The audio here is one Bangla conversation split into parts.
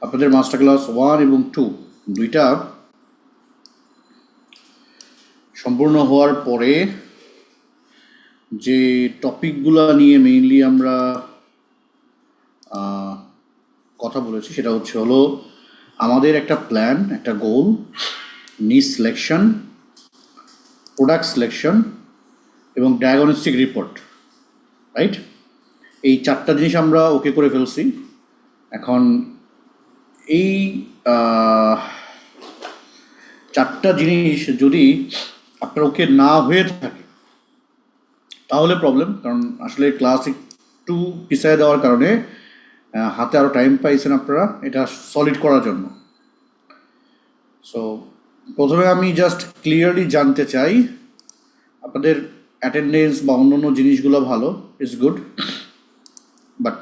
আপনাদের মাস্টার ক্লাস 1 এবং 2 দুইটা সম্পূর্ণ হওয়ার পরে যে টপিকগুলো নিয়ে মেইনলি আমরা কথা বলেছি সেটা হলো আমাদের একটা প্ল্যান, একটা গোল, নিশ সিলেকশন, প্রোডাক্ট সিলেকশন এবং ডায়াগনস্টিক রিপোর্ট, রাইট? এই 4টা জিনিস আমরা ওকে করে ফেলছি। এখন এই 4টা জিনিস যদি আপনার ওকে না হয়ে থাকে তাহলে প্রবলেম, কারণ আসলে ক্লাস একটু পিছিয়ে দেওয়ার কারণে হাতে আরও টাইম পাইছেন আপনারা এটা সলিড করার জন্য। সো প্রথমে আমি জাস্ট ক্লিয়ারলি জানতে চাই আপনাদের অ্যাটেন্ডেন্স বা অন্যান্য জিনিসগুলো ভালো, ইটস গুড, বাট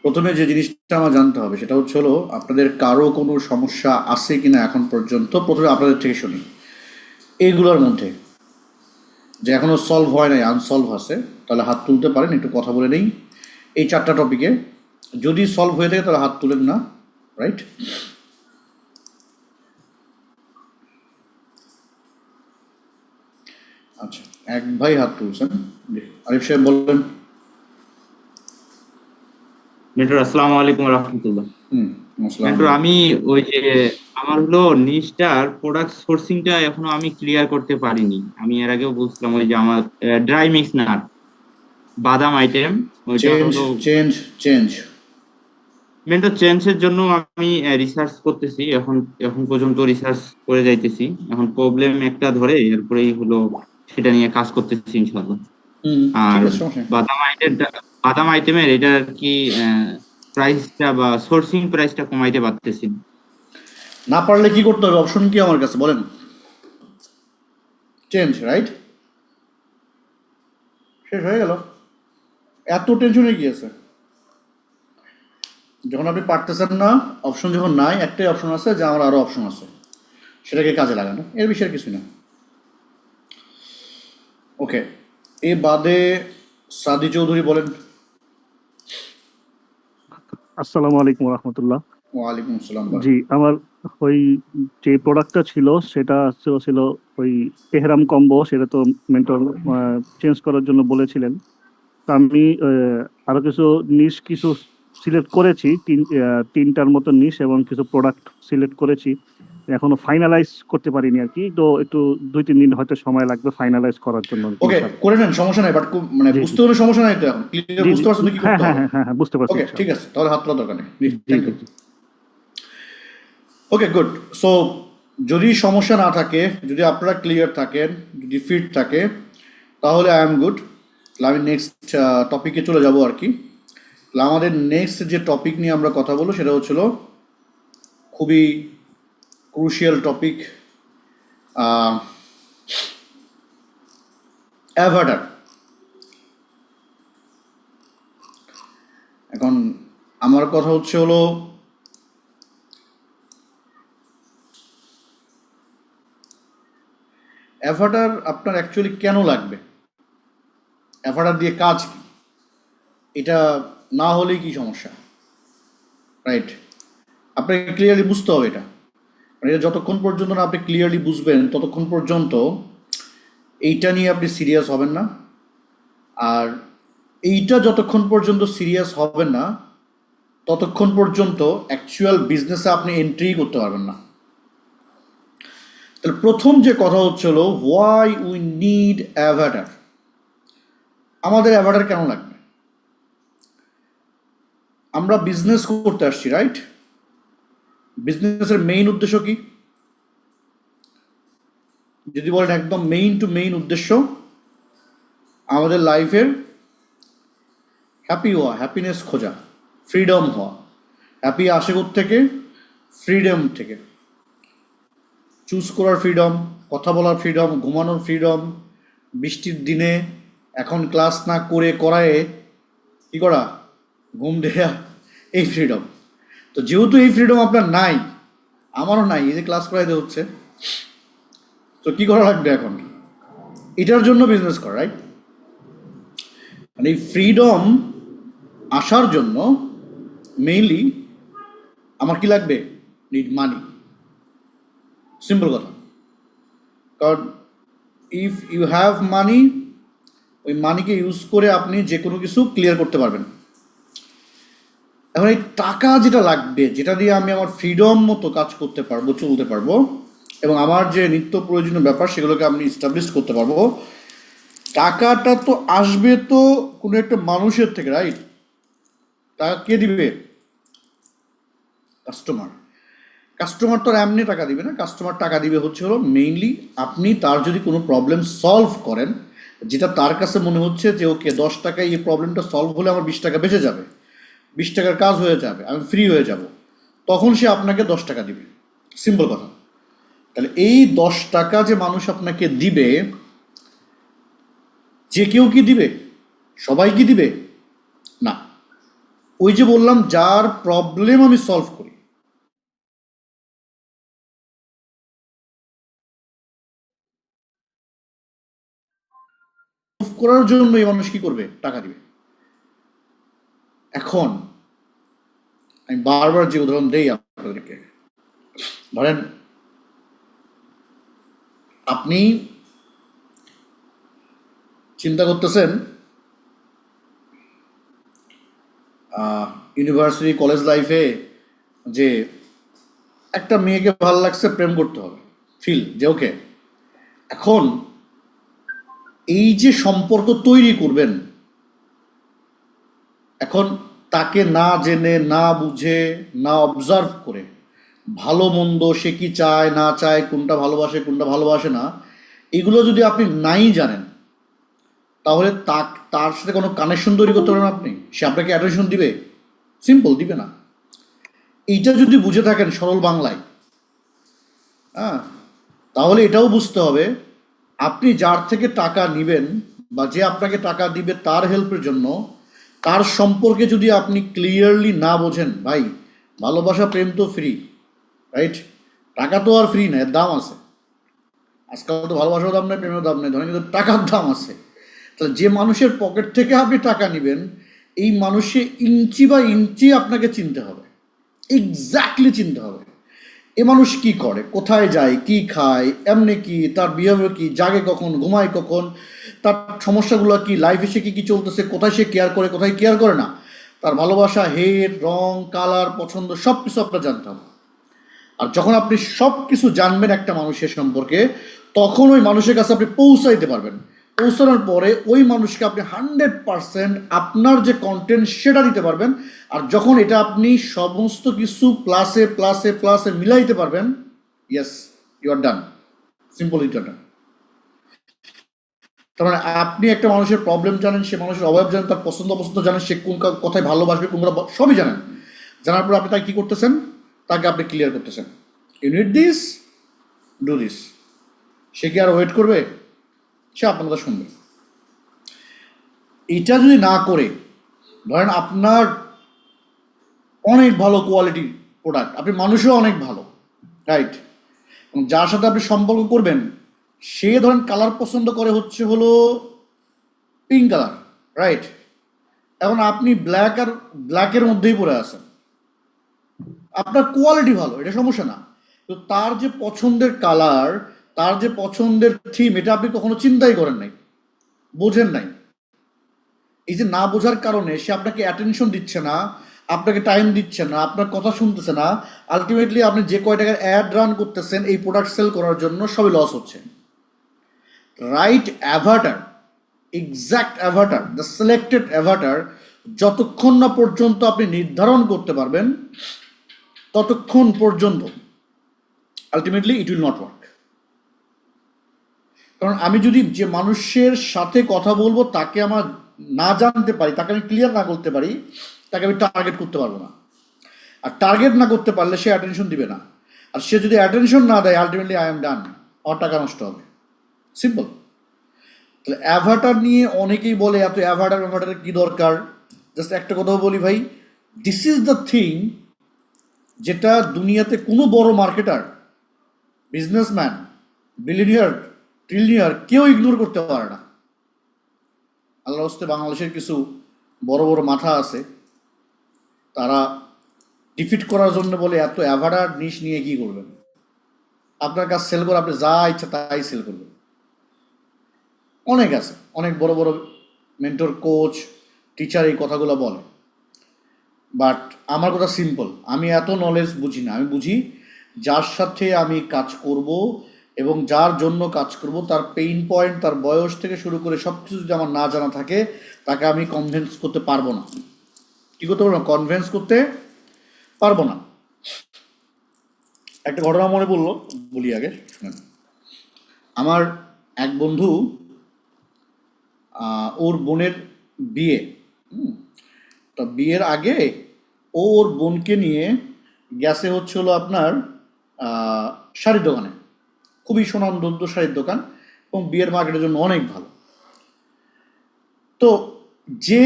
প্রথমে যে জিনিসটা আমার জানতে হবে সেটা হলো আপনাদের কারো কোনো সমস্যা আছে কিনা এখন পর্যন্ত। প্রথমে আপনাদের থেকে শুনি এইগুলোর মধ্যে যে এখনও সলভ হয় নাই, আনসলভ আছে, তাহলে হাত তুলতে পারেন, একটু কথা বলে নেই এই 4টা টপিকে। যদি সলভ হয়ে থাকে তাহলে হাত তুলেন না, রাইট? আচ্ছা, এক ভাই হাত তুলছেন, আরিফ সাহেব বললেন। মেন্টর আসসালামু আলাইকুম রাহমাতুল্লাহ। মেন্টর আমি ওই যে আমার হলো নিশটার প্রোডাক্ট সোর্সিংটা এখনো আমি ক্লিয়ার করতে পারিনি। আমি এর আগেও বলছিলাম ওই যে আমার ড্রাই মিক্স নাট বাদাম আইটেম ওইটা চেঞ্জ হলো চেঞ্জ চেঞ্জ মেন্টর চেঞ্জের জন্য আমি রিসার্চ করতেছি, এখন এখন পর্যন্ত রিসার্চ করে যাইতেছি। এখন প্রবলেম একটা ধরে এরপরেই হলো সেটা নিয়ে কাজ করতেছি ইনশাআল্লাহ। আর ঠিক আছে, সমস্যা নেই। বাদাম আইটেমের এটার কি প্রাইসটা বা সোর্সিং প্রাইসটা কমাইতে পারতেছি না। না পারলে কি করতে হবে, অপশন কি আমার কাছে বলেন? Change, right? শেষ হয়ে গেল, এত টেনশনে কি আছে? যখন আপনি পারতেছেন না, অপশন যখন নাই, একটাই অপশন আছে যে আমার আরও অপশন আছে, সেটাকে কাজে লাগানো, এর বিষয়ে কিছু না। ওকে, এ বাদে সাদি চৌধুরী বলেন। আসসালামু আলাইকুম রহমতুল্লাহ। ওয়ালাইকুম আসসালাম। জি, আমার ওই যে প্রোডাক্টটা ছিল সেটা ছিল ওই তেহরাম কম্বো, সেটা তো মেন্টর চেঞ্জ করার জন্য বলেছিলেন। তা আমি আরো কিছু সিলেক্ট করেছি, 3টার মতো নিশ এবং কিছু প্রোডাক্ট সিলেক্ট করেছি। এখনো ফাইনালাইজ করতে পারিনি আর কি, তো একটু 2-3 দিন হয়তো সময় লাগবে ফাইনালাইজ করার জন্য। ওকে, করে নেন, সমস্যা নাই, বাট মানে জি বুঝতে জি কোনো সমস্যা নাই তো, এখন ক্লিয়ার জি জি বুঝতে পারছেন তো কি হ্যাঁ করতে হ্যাঁ হবে? হ্যাঁ হ্যাঁ হ্যাঁ, বুঝতে পারছি ওকে, ঠিক ইনশাআল্লাহ। আছে, তাহলে হাত তোলা দরকার নেই। জি থ্যাংক জি ইউ। জি ওকে, গুড। সো যদি সমস্যা না থাকে, যদি আপনারা ক্লিয়ার থাকেন, যদি ফিট থাকে, তাহলে আই এম গুড। আমি নেক্সট টপিকে চলে যাব আর কি। আমাদের নেক্সট যে টপিক নিয়ে আমরা কথা বলবো সেটা হচ্ছিল খুবই ক্রুশিয়াল টপিক, অ্যাভাটার। এখন আমার কথা হলো অ্যাভাটার আপনার অ্যাকচুয়ালি কেন লাগবে, অ্যাভাটার দিয়ে কাজ কি, এটা না হলেই কি সমস্যা, রাইট? আপনাকে ক্লিয়ারলি বুঝতে হবে এটা। মানে এটা যতক্ষণ পর্যন্ত না আপনি ক্লিয়ারলি বুঝবেন ততক্ষণ পর্যন্ত এইটা নিয়ে আপনি সিরিয়াস হবেন না। আর এইটা যতক্ষণ পর্যন্ত সিরিয়াস হবেন না ততক্ষণ পর্যন্ত অ্যাকচুয়াল বিজনেসে আপনি এন্ট্রি করতে পারবেন না। তাহলে প্রথম যে কথা হচ্ছিল, হোয়াই উই নিড অ্যাভাটার। আমাদের অ্যাভাটার কেন লাগবে? আমরা বিজনেস করতে আসছি, রাইট? বিজনেসের মেইন উদ্দেশ্য কি? যদি বলেন একদম মেইন টু মেইন উদ্দেশ্য, আমাদের লাইফের হ্যাপি হওয়া, হ্যাপিনেস খোঁজা, ফ্রিডম হওয়া। হ্যাপি আসে থেকে? ফ্রিডম থেকে। চুজ করার ফ্রিডম, কথা বলার ফ্রিডম, ঘুমানোর ফ্রিডম, বৃষ্টির দিনে এখন ক্লাস না করে করায় কী করা, ঘুম দেয়া, এই ফ্রিডম। তো যেহেতু এই ফ্রিডম আপনার নাই, আমারও নাই, এই যে ক্লাস করাইতে হচ্ছে, তো কী করা লাগবে এখন? এটার জন্য বিজনেস করা, রাইট? মানে এই ফ্রিডম আসার জন্য মেইনলি আমার কি লাগবে? Need money. সিম্পল কথা। কারণ ইফ ইউ হ্যাভ মানি, ওই মানিকে ইউজ করে আপনি যে কোনো কিছু ক্লিয়ার করতে পারবেন। এখন এই টাকা যেটা লাগবে, যেটা দিয়ে আমি আমার ফ্রিডম মতো কাজ করতে পারবো, চলতে পারবো, এবং আমার যে নিত্য প্রয়োজনীয় ব্যাপার সেগুলোকে আমি ইস্টাবলিশ করতে পারবো, টাকাটা তো আসবে তো কোনো একটা মানুষের থেকে, রাইট? টাকা কে দিবে? কাস্টমার। কাস্টমার তো আর এমনি টাকা দিবে না। কাস্টমার টাকা দিবে হচ্ছে হলো মেইনলি আপনি তার যদি কোনো প্রবলেম সলভ করেন, যেটা তার কাছে মনে হচ্ছে যে ওকে 10 টাকায় এই প্রবলেমটা সলভ হলে আমার 20 টাকা বেঁচে যাবে, 20 টাকার কাজ হয়ে যাবে, আমি ফ্রি হয়ে যাব, তখন সে আপনাকে 10 টাকা দিবে। সিম্পল কথা। তাহলে এই 10 টাকা যে মানুষ আপনাকে দিবে, যে কেউ কি দিবে? সবাই কি দিবে? না। ওই যে বললাম, যার প্রবলেম আমি সলভ করি, সলভ করার জন্য এই মানুষ কি করবে? টাকা দিবে। এখন আমি বারবার যে উদাহরণ দেই আপনাদেরকে, ধরেন আপনি চিন্তা করতেছেন ইউনিভার্সিটি কলেজ লাইফে যে একটা মেয়েকে ভালো লাগছে, প্রেম করতে হবে, ফিল যে ওকে। এখন এই যে সম্পর্ক তৈরি করবেন, এখন তাকে না জেনে, না বুঝে, না অবজার্ভ করে, ভালো মন্দ সে কি চায় না চায়, কোনটা ভালোবাসে কোনটা ভালোবাসে না, এগুলো যদি আপনি নাই জানেন, তাহলে তার সাথে কোনো কানেকশন তৈরি করতে পারবেন আপনি? সে আপনাকে অ্যাটেনশন দিবে? সিম্পল, দিবে না। এইটা যদি বুঝে থাকেন সরল বাংলায়, হ্যাঁ, তাহলে এটাও বুঝতে হবে আপনি যার থেকে টাকা নেবেন বা যে আপনাকে টাকা দিবে তার হেল্পের জন্য, তার সম্পর্কে যদি আপনি ক্লিয়ারলি না বোঝেন, ভাই ভালোবাসা প্রেম তো ফ্রি, রাইট? টাকা তো আর ফ্রি না, এর দাম আছে। আজকাল তো ভালোবাসার দাম নেই, প্রেমের দাম নেই, ধরেন কিন্তু টাকার দাম আছে। তাহলে যে মানুষের পকেট থেকে আপনি টাকা নেবেন, এই মানুষে ইঞ্চি বা ইঞ্চি আপনাকে চিনতে হবে, এক্স্যাক্টলি চিনতে হবে। এ মানুষ কি করে, কোথায় যায়, কি খায়, এমনি কি, তার বিহেভিয়ার কি, জাগে কখন, ঘুমায় কখন, তার সমস্যাগুলো কি, লাইফে সে কি কি চলতেছে, কোথায় সে কেয়ার করে, কোথায় কেয়ার করে না, তার ভালোবাসা, হেড, রং, কালার, পছন্দ, সব কিছু আপনার জানতে হবে। আর যখন আপনি সব কিছু জানবেন একটা মানুষের সম্পর্কে, তখন ওই মানুষের কাছে আপনি পৌঁছাইতে পারবেন। পৌঁছানোর পরে ওই মানুষকে আপনি 100% আপনার যে কন্টেন্ট সেটা দিতে পারবেন। আর যখন এটা আপনি সমস্ত কিছু প্লাসে প্লাসে প্লাসে মিলাইতে পারবেন, yes, you are done. Simple, it done. তার মানে আপনি একটা মানুষের প্রবলেম জানেন, সে মানুষের অভাব জানেন, তার পছন্দ অপছন্দ জানেন, সে কোন কথায় ভালোবাসবে, কোনগুলো সবই জানেন। জানার পর আপনি তাকে কী করতেছেন? তাকে আপনি ক্লিয়ার করতেছেন, you need this, do this. সে কি আর ওয়েট করবে? সে আপনার কথা শুনবে। এটা যদি না করে, ধরেন আপনার অনেক ভালো কোয়ালিটির প্রোডাক্ট, আপনি মানুষও অনেক ভালো, রাইট? যার সাথে আপনি সম্পর্ক করবেন, সে ধরেন কালার পছন্দ করে হচ্ছে হলো পিঙ্ক কালার, রাইট? এখন আপনি ব্ল্যাকের মধ্যেই পড়ে আছেন, আপনার কোয়ালিটি ভালো, এটা সমস্যা না, তো তার যে পছন্দের কালার, তার যে পছন্দের থিম, এটা আপনি কখনো চিন্তাই করেন নাই, বোঝেন নাই। এই যে না বোঝার কারণে সে আপনাকে অ্যাটেনশন দিচ্ছে না, আপনাকে টাইম দিচ্ছে না, আপনার কথা শুনতেছে না, আলটিমেটলি আপনি যে কয় টাকার অ্যাড রান করতেছেন এই প্রোডাক্ট সেল করার জন্য, সবই লস হচ্ছে। Right Avatar, exact Avatar, the selected Avatar যতক্ষণ না পর্যন্ত আপনি নির্ধারণ করতে পারবেন, ততক্ষণ পর্যন্ত ultimately it will not work. কারণ আমি যদি যে মানুষের সাথে কথা বলবো তাকে আমার না জানতে পারি, তাকে আমি ক্লিয়ার না করতে পারি, তাকে আমি টার্গেট করতে পারবো না। আর টার্গেট না করতে পারলে সে অ্যাটেনশন দিবে না। আর সে যদি অ্যাটেনশন না দেয়, আলটিমেটলি আই এম ডান, আমার টাকা নষ্ট হবে। সিম্পল। তাহলে অ্যাভাটার নিয়ে অনেকেই বলে এত অ্যাভাটারের কি দরকার। জাস্ট একটা কথা বলি ভাই, দিস ইজ দ্য থিং যেটা দুনিয়াতে কোনো বড় মার্কেটার, বিজনেসম্যান, বিলিনিয়ার, ট্রিলিনিয়ার কেউ ইগনোর করতে পারে না। আল্লাহর হস্তে বাংলাদেশের কিছু বড় বড় মাথা আছে, তারা ডিফিট করার জন্য বলে এত অ্যাভাটার নিশ নিয়ে কি করবেন? আপনার কাজ সেল করে আপনি যা ইচ্ছা তাই সেল করবেন। অনেক আছে, অনেক বড় বড় মেন্টর, কোচ, টিচার এই কথাগুলো বলে। বাট আমার কথা সিম্পল, আমি এত নলেজ বুঝি না। আমি বুঝি যার সাথে আমি কাজ করব এবং যার জন্য কাজ করব তার পেইন পয়েন্ট, তার বয়স থেকে শুরু করে সব কিছু যদি আমার না জানা থাকে, তাকে আমি কনভিন্স করতে পারবো না। কী করতে পারবো না? কনভিন্স করতে পারবো না। একটা ঘটনা মনে পড়লো, বলি আগে শুনেন। আমার এক বন্ধু, ওর বোনের বিয়ে, তো বিয়ের আগে ও ওর বোনকে নিয়ে গেছে হলো আপনার শাড়ির দোকানে, খুবই সুনামধন্য শাড়ির দোকান, এবং বিয়ের মার্কেটের জন্য অনেক ভালো। তো যে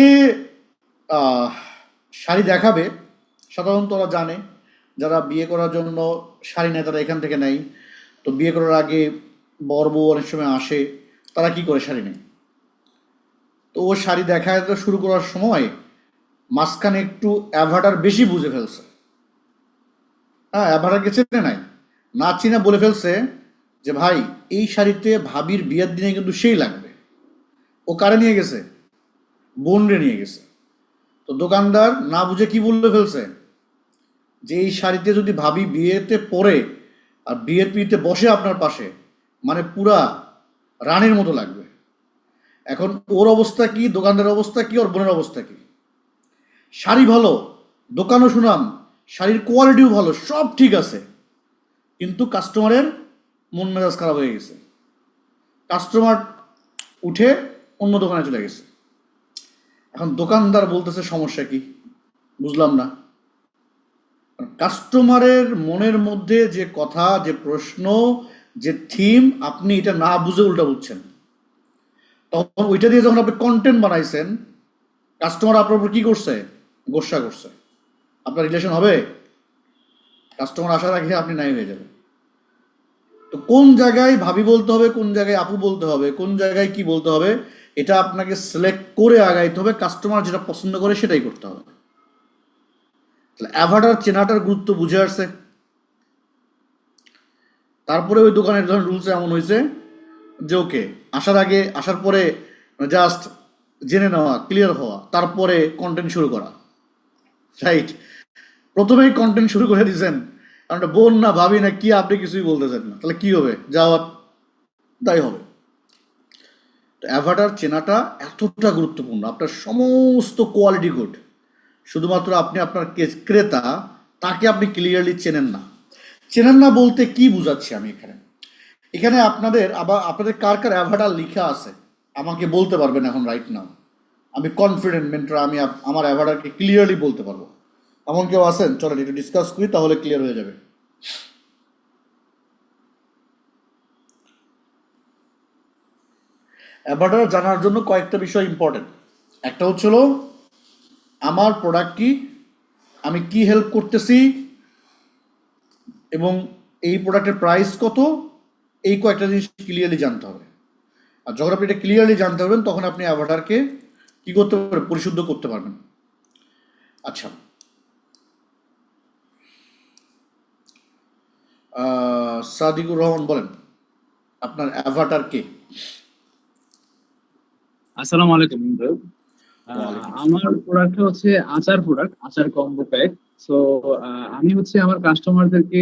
শাড়ি দেখাবে, সাধারণত ওরা জানে যারা বিয়ে করার জন্য শাড়ি নেয় তারা এখান থেকে নেয়। তো বিয়ে করার আগে বর বউ অনেক সময় আসে, তারা কি করে শাড়ি নেয়। তো ও শাড়ি দেখায় শুরু করার সময় মাঝখানে একটু অ্যাভাটার বেশি বুঝে ফেলছে। হ্যাঁ, অ্যাভাটারকে চেনে নাই, না চিনে বলে ফেলছে যে ভাই এই শাড়িতে ভাবির বিয়ের দিনে কিন্তু সেই লাগবে। ও কারে নিয়ে গেছে? বোন রে নিয়ে গেছে। তো দোকানদার না বুঝে কি বলে ফেলছে যে এই শাড়িতে যদি ভাবি বিয়েতে পরে আর বিয়ের পিড়িতে বসে আপনার পাশে, মানে পুরা রানীর মতো লাগবে। এখন ওর অবস্থা কি, দোকানদারের অবস্থা কি, ওর বোনের অবস্থা কি? শাড়ি ভালো, দোকানও সুনাম, শাড়ির কোয়ালিটিও ভালো, সব ঠিক আছে, কিন্তু কাস্টমারের মন মেজাজ খারাপ হয়ে গেছে। কাস্টমার উঠে অন্য দোকানে চলে গেছে। এখন দোকানদার বলতেছে সমস্যা কি? বুঝলাম না। কাস্টমারের মনের মধ্যে যে কথা, যে প্রশ্ন, যে থিম, আপনি এটা না বুঝে উল্টা বুঝছেন। তখন ওইটা দিয়ে যখন আপনি কন্টেন্ট বানাইছেন, কাস্টমার আপনার উপর কি করছে? গোসা করছে। আপনার রিলেশন হবে? কাস্টমার আসার আগে আপনি নাই হয়ে যাবেন। তো কোন জায়গায় ভাবি বলতে হবে, কোন জায়গায় আপু বলতে হবে, কোন জায়গায় কি বলতে হবে, এটা আপনাকে সিলেক্ট করে আগাইতে হবে। কাস্টমার যেটা পছন্দ করে সেটাই করতে হবে। তাহলে অ্যাভাটার চেনাটার গুরুত্ব বুঝে আসছে। তারপরে ওই দোকানের ধরেন রুলস এমন হয়েছে যে ওকে আসার আগে, আসার পরে জাস্ট জেনে নেওয়া, ক্লিয়ার হওয়া, তারপরে কন্টেন্ট শুরু করা। রাইট, প্রথমেই কন্টেন্ট শুরু করে দিয়েছেন, কারণ বোন না ভাবি না কি, আপনি কিছুই বলতেছেন না, তাহলে কি হবে? যাওয়ার তাই হবে। তো অ্যাভাটার চেনাটা এতটা গুরুত্বপূর্ণ। আপনার সমস্ত কোয়ালিটি গুড, শুধুমাত্র আপনি আপনার ক্রেতা তাকে আপনি ক্লিয়ারলি চেনেন না। চেনেন না বলতে কি বুঝাচ্ছি আমি এখানে? এখানে আপনাদের কার কার অ্যাভাটার লিখা আছে আমাকে বলতে পারবেন এখন রাইট নাও। আমি কনফিডেন্ট মেন্টর, আমি আমার অ্যাভাটারকে ক্লিয়ারলি বলতে পারবো। এমন কেউ আছেন? চলেন একটু ডিসকাস করি, তাহলে ক্লিয়ার হয়ে যাবে। অ্যাভাটার জানার জন্য কয়েকটা বিষয় ইম্পর্টেন্ট। একটা হচ্ছিল আমার প্রোডাক্ট কি, আমি কি হেল্প করতেছি, এবং এই প্রোডাক্টের প্রাইস কত, এই কয়েকটা জিনিস ক্লিয়ারলি জানতে হবে। আর যখন আপনি এটা ক্লিয়ারলি জানতে পারবেন, তখন আপনি অ্যাভাটারকে কি করতে পারবেন? পরিশুদ্ধ করতে পারবেন। আচ্ছা, সাদিকুর রহমান বলেন আপনার অ্যাভাটার কে? আসসালামু আলাইকুম বন্ধু। ওয়ালাইকুম আসসালাম। আমার প্রোডাক্ট হচ্ছে আচার প্রোডাক্ট, আচার কম্বো প্যাক। সো আমি হচ্ছে আমার কাস্টমারদেরকে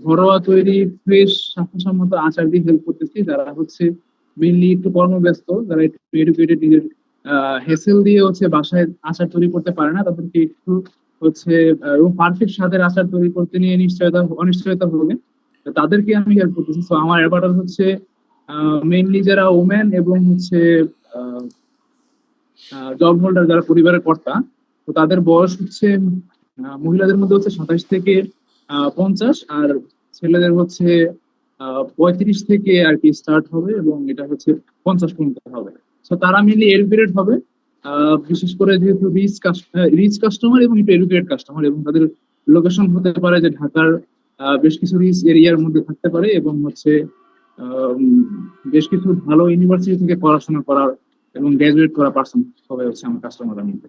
ঘরোয়া তৈরি ফ্রেশ স্বাস্থ্যসম্মত আচার দিয়ে হেল্প করতেছি, যারা হচ্ছে মেনলি একটু কর্মব্যস্ত, যারা একটু এডুকেটেড, নিজের হেসেল দিয়ে হচ্ছে বাসায় আচার তৈরি করতে পারে না, তাদেরকে একটু হচ্ছে পারফেক্ট স্বাদের আচার তৈরি করতে নিয়ে অনিশ্চয়তা হবে, তো তাদেরকে আমি হেল্প করতেছি। তো আমার অ্যাবাটার হচ্ছে মেইনলি যারা ওমেন এবং হচ্ছে জব হোল্ডার, যারা পরিবারের কর্তা, তো তাদের বয়স হচ্ছে মহিলাদের মধ্যে হচ্ছে 27 থেকে 50, আর ছেলেদের হচ্ছে 35 থেকে আর কি স্টার্ট হবে, এবং এটা হচ্ছে 50 পর্যন্ত হবে। তো তারা মেনলি এডুকেটেড হবে, বিশেষ করে যেহেতু রিচ কাস্টমার এবং একটু এডুকেটেড কাস্টমার, এবং তাদের লোকেশন হতে পারে যে ঢাকার বেশ কিছু রিচ এরিয়ার মধ্যে থাকতে পারে, এবং হচ্ছে বেশ কিছু ভালো ইউনিভার্সিটি থেকে পড়াশোনা করার এবং গ্রাজুয়েট করা পার্সন হবে হচ্ছে আমার কাস্টমারের মধ্যে।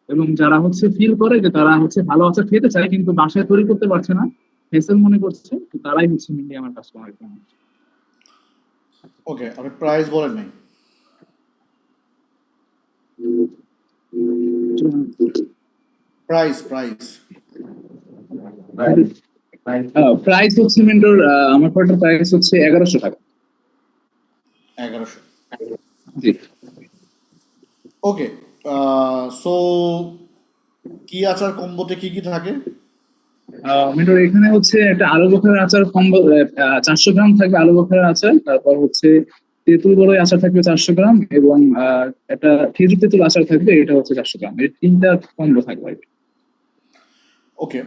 এবং যারা হচ্ছে ফিল করে যে তারা হচ্ছে ভালো আচার খেতে চায় কিন্তু বাসায় তৈরি করতে পারছে না, হেসেল মনে করছে, তো তারাই হচ্ছে মেনলি আমার কাস্টমার। ওকে, আপনি প্রাইস বলেন নাই। প্রাইস প্রাইস প্রাইস হচ্ছে মেন্টর, আমার প্রোডাক্টের প্রাইস হচ্ছে 1100 টাকা। 1100। জি। ওকে, সো কি আচার কম্বোতে কি কি থাকে? মেন্টর এখানে হচ্ছে একটা আলু বোখারার আচার কম্বো, 400 গ্রাম থাকবে আলু বোখারার আচার, তারপর হচ্ছে তেঁতুল বড়ই আচার থাকবে 400 গ্রাম, এবং একটা খেজুর তেঁতুল আচার থাকবে, এটা হচ্ছে 400 গ্রাম। এই তিনটা কম্বো থাকবে আর কি। ওকে,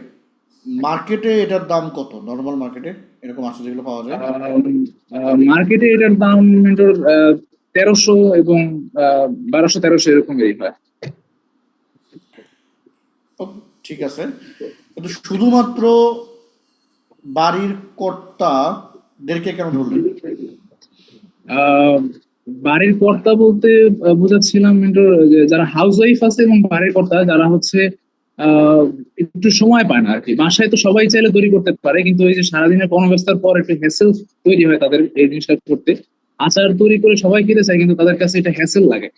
মার্কেটে এটার দাম কত? নর্মাল মার্কেটে এরকম আচার যেগুলো পাওয়া যায়? মার্কেটে এটার দাম মেন্টর 1300 এবং 1200 1300 এরকম এই হয়। ও, ঠিক আছে, কিন্তু শুধুমাত্র বাড়ির কর্তাদেরকে কেন ধরলেন? আহ, বাড়ির কর্তা বলতে বোঝাচ্ছিলাম মেন্টর যে যারা হাউস ওয়াইফ আছে এবং বাড়ির কর্তা যারা হচ্ছে আহ, একটু সময় পায় না আর কি। বাসায় তো সবাই চাইলে তৈরি করতে পারে, কিন্তু ওই যে সারাদিনের কর্মব্যস্ততার পর একটু হ্যাসেল তৈরি হয় তাদের এই জিনিসটা করতে। আচার তৈরি করে সবাই খেতে চায় কিন্তু তাদের কাছে এটা হ্যাসেল লাগে।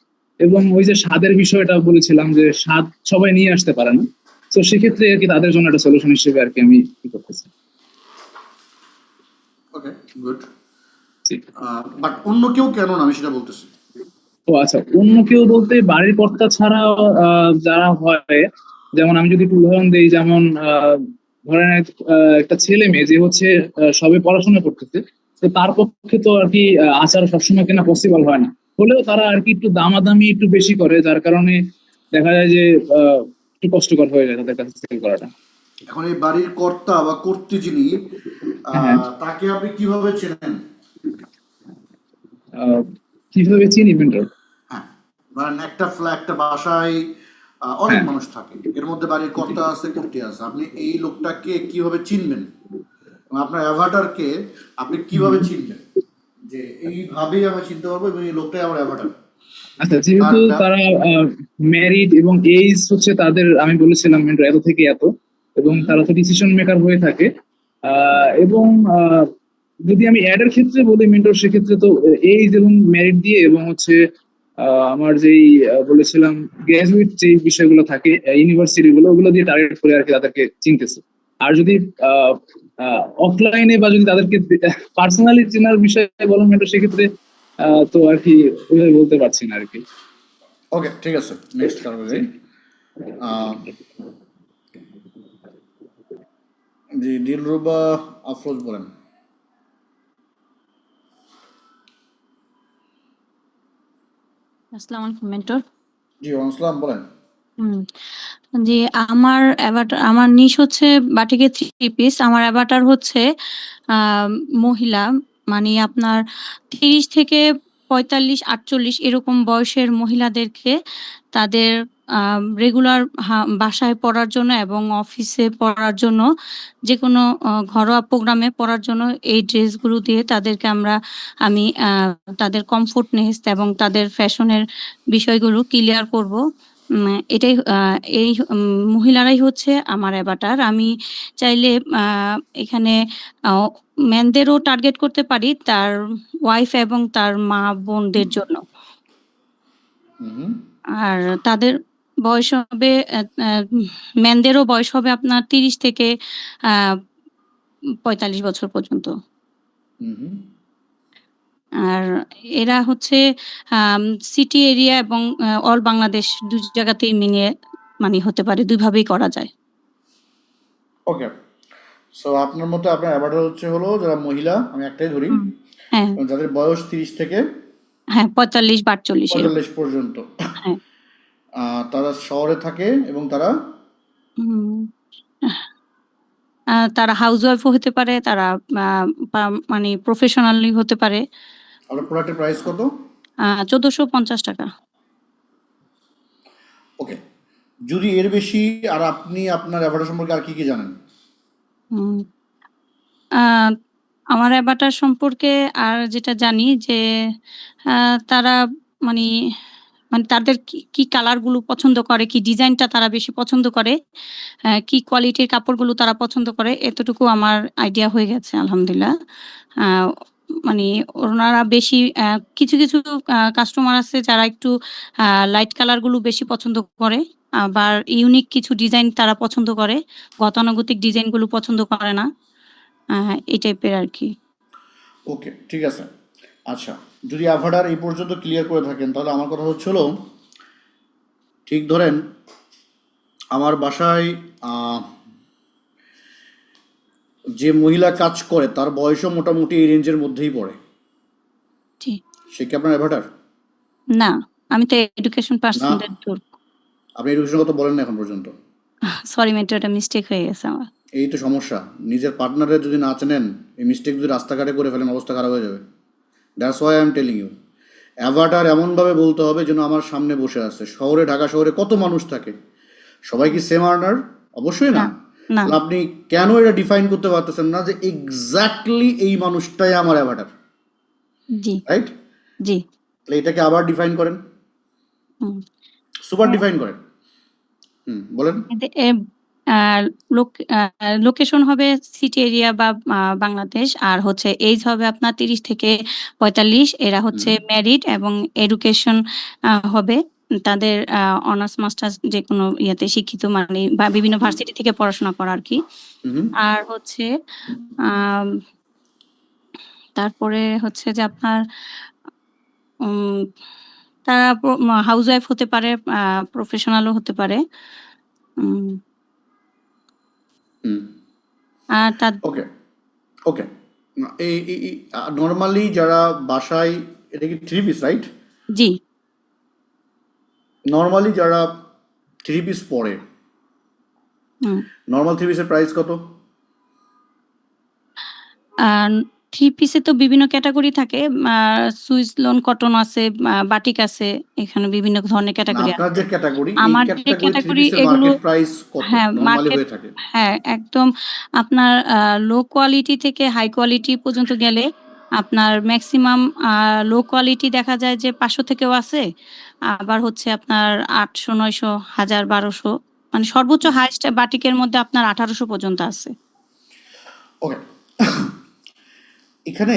এবং ওই যে স্বাদের বিষয়টা বলেছিলাম যে স্বাদ সবাই নিয়ে আসতে পারে না, তো সেক্ষেত্রে আর কি তাদের জন্য একটা সলিউশন হিসেবে আর কি আমি কি করতেছি। ওকে, গুড। জি। বাট অন্য কেউ কেন না, আমি সেটা বলতেছি। ও আচ্ছা, অন্য কেউ বলতে বাড়ির কর্তা ছাড়া যারা হয়, যেমন আমি যদি একটু উদাহরণ দিই, যেমন ধরেন একটা ছেলে মেয়ে যে হচ্ছে সবে পড়াশোনা করতেছে, তো তার পক্ষে তো আর কি আচার সবসময় কেনা পসিবল হয় না, হলেও তারা আর কি একটু দামাদামি একটু বেশি করে, যার কারণে দেখা যায় যে একটু কষ্টকর হয়ে যায় তাদের কাছে সেল করাটা। এখন এই বাড়ির কর্তা বা কর্ত্রী যিনি, হ্যাঁ। তাকে আপনি কিভাবে চেনেন? আহ, কিভাবে চিনি মেন্টর? হ্যাঁ, ধরেন একটা বাসায় অনেক হ্যাঁ। মানুষ থাকে, এর মধ্যে বাড়ির কর্তা আছে, কর্ত্রী আছে, আপনি এই লোকটাকে কিভাবে চিনবেন? এবং আপনার অ্যাভাটারকে আপনি কিভাবে চিনবেন যে এইভাবেই আমরা চিনতে পারবো এবং এই লোকটাই আমার অ্যাভাটার? আচ্ছা, যেহেতু তারা ম্যারিড এবং এজ হচ্ছে তাদের, আমি বলেছিলাম মেন্টর এত থেকে এত, এবং তারা তো ডিসিশন মেকার হয়ে থাকে। এবং যদি আমি অ্যাড এর ক্ষেত্রে বলি মেন্টর, সেক্ষেত্রে তো এজ এবং ম্যারিড দিয়ে, এবং হচ্ছে আমার যেই বলেছিলাম গ্রাজুয়েট যে বিষয়গুলো থাকে ইউনিভার্সিটি গুলো, ওগুলো দিয়ে টার্গেট করে আর কি তাদেরকে চিনতেছে। আর যদি অফলাইনে বা যদি তাদেরকে পার্সোনালি চেনার বিষয়ে বলেন মেন্টর, সেক্ষেত্রে তো আর কি ওইভাবে বলতে পারছি না আর কি। ওকে, ঠিক আছে, নেক্সট কারো যাই। জি, দিলরুবা আফরোজ বলেন। আসসালামু আলাইকুম মেন্টর। জি, ওয়ালাইকুম বলেন। হুম, জি, আমার নিশ হচ্ছে বাটিকের থ্রি পিস। আমার অ্যাভাটার হচ্ছে মহিলা, মানে আপনার ৩০ থেকে ৪৫-৪৮ এরকম বয়সের মহিলাদেরকে তাদের রেগুলার বাসায় পড়ার জন্য এবং অফিসে পড়ার জন্য, যেকোনো ঘরোয়া প্রোগ্রামে পড়ার জন্য এই ড্রেসগুলো দিয়ে তাদেরকে আমি তাদের কমফোর্টনেস এবং তাদের ফ্যাশনের বিষয়গুলো ক্লিয়ার করব। এটাই এই মহিলারাই হচ্ছে আমার অ্যাভাটার। আমি চাইলে এখানে আ মেনদেরও টার্গেট করতে পারি, তার ওয়াইফ এবং তার মা-বোনদের জন্য। আর তাদের বয়স হবে মেনদেরও বয়স হবে আপনার ৩০ থেকে আ ৪৫ বছর পর্যন্ত। আর এরা হচ্ছে আম সিটি এরিয়া এবং অল বাংলাদেশ ২ জায়গাতেই মানে হতে পারে, ২ ভাবেই করা যায়। ওকে, সো আপনার মতে আপনার অ্যাভাটার হলো যারা মহিলা, আমি একটাই ধরি, হ্যাঁ, যাদের বয়স 30 থেকে হ্যাঁ, ৪৫ বা ৪৮ এরকম। 45 পর্যন্ত। হ্যাঁ। তারা শহরে থাকে এবং তারা হুম। তারা হাউসওয়াইফও হতে পারে, তারা আ পা মানে প্রফেশনালি হতে পারে। আপনার প্রোডাক্টের প্রাইস কত? ৳১৪৫০। ওকে, যদি এর বেশি, আর আপনি আপনার অ্যাভাটার সম্পর্কে আর কি কি জানেন? হুম। আ আমার অ্যাভাটার সম্পর্কে আর যেটা জানি যে তারা মানি মানে তাদের কি কালার গুলো পছন্দ করে, কি ডিজাইনটা তারা বেশি পছন্দ করে, কি কোয়ালিটির কাপড়গুলো তারা পছন্দ করে, এতটুকু আমার আইডিয়া হয়ে গেছে আলহামদুলিল্লাহ। মানে ওনারা বেশি কিছু কিছু কাস্টমার আছে যারা একটু লাইট কালারগুলো বেশি পছন্দ করে, আবার ইউনিক কিছু ডিজাইন তারা পছন্দ করে, গতানুগতিক ডিজাইনগুলো পছন্দ করে না, এই টাইপের আর কি। ওকে, ঠিক আছে। আচ্ছা, যদি অ্যাভাটার এই পর্যন্ত ক্লিয়ার করে থাকেন, তাহলে আমার কথা হচ্ছিল, ঠিক ধরেন আমার বাসায় যে মহিলা কাজ করে তার বয়সও মোটামুটি এই রেঞ্জের মধ্যেই পড়ে, জি। সে কি আপনার অ্যাভাটার? না, আমি তো এডুকেশন না, পার্সনের দূর। আপনি এডুকেশনের কথা বলেন না এখন পর্যন্ত। সরি মেন্টর, এটা মিস্টেক হয়ে গেছে আমার। এই তো সমস্যা, নিজের পার্টনারের যদি না চেনেন, এই মিস্টেক যদি রাস্তাঘাটে করে ফেলেন, অবস্থা খারাপ হয়ে যাবে। That's why I am telling you, avatar এমনভাবে বলতে হবে যেন আমার সামনে বসে আছে। শহরে, ঢাকা শহরে কত মানুষ থাকে, সবাই কি সেম আর্নার? অবশ্যই না। না, না। তাহলে আপনি কেন এটা ডিফাইন করতে পারতেছেন না যে এক্স্যাক্টলি এই মানুষটাই আমার অ্যাভাটার? জি, রাইট? জি। তাহলে এটাকে আবার ডিফাইন করেন, হুম। সুপার ডিফাইন করেন। বলেন। লোকেশন হবে সিটি এরিয়া বা বাংলাদেশ, আর হচ্ছে এইজ হবে আপনার 30 থেকে 45। এরা হচ্ছে ম্যারিড এবং এডুকেশন হবে তাদের অনার্স মাস্টার্স যে কোনো ইয়েতে শিক্ষিত, মানে বা বিভিন্ন ভার্সিটি থেকে পড়াশোনা করা আর কি। আর হচ্ছে আম, তারপরে হচ্ছে যে আপনার তারা হাউস ওয়াইফ হতে পারে, প্রফেশনালও হতে পারে। আর তার ওকে, ওকে। এই নর্মালি যারা বাসায়, এটা কি 3 পিস রাইট? জি। নর্মালি যারা 3 পিস পরে, নর্মাল 3 পিসের প্রাইস কত? থ্রি পিসে তো বিভিন্ন ক্যাটাগরি থাকে, সুইস লোন, কটন আছে, বাটিক আছে, এখানে বিভিন্ন ধরনের ক্যাটাগরি আপনার আছে। যে ক্যাটাগরি, এই আমার যে ক্যাটাগরি 3 ক্যাটাগরি পিসের এগুলো, মার্কেট প্রাইস কত হ্যাঁ নরমালি মার্কেট, হয়ে থাকে? হ্যাঁ একদম আপনার লো কোয়ালিটি থেকে হাই কোয়ালিটি পর্যন্ত গেলে আপনার ম্যাক্সিমাম লো কোয়ালিটি দেখা যায় যে 500 থেকেও আছে, আবার হচ্ছে আপনার 800, 900, 1000, 1200, মানে সর্বোচ্চ হাইস্ট বাটিকের মধ্যে আপনার 1800 পর্যন্ত আছে। ওকে, এখানে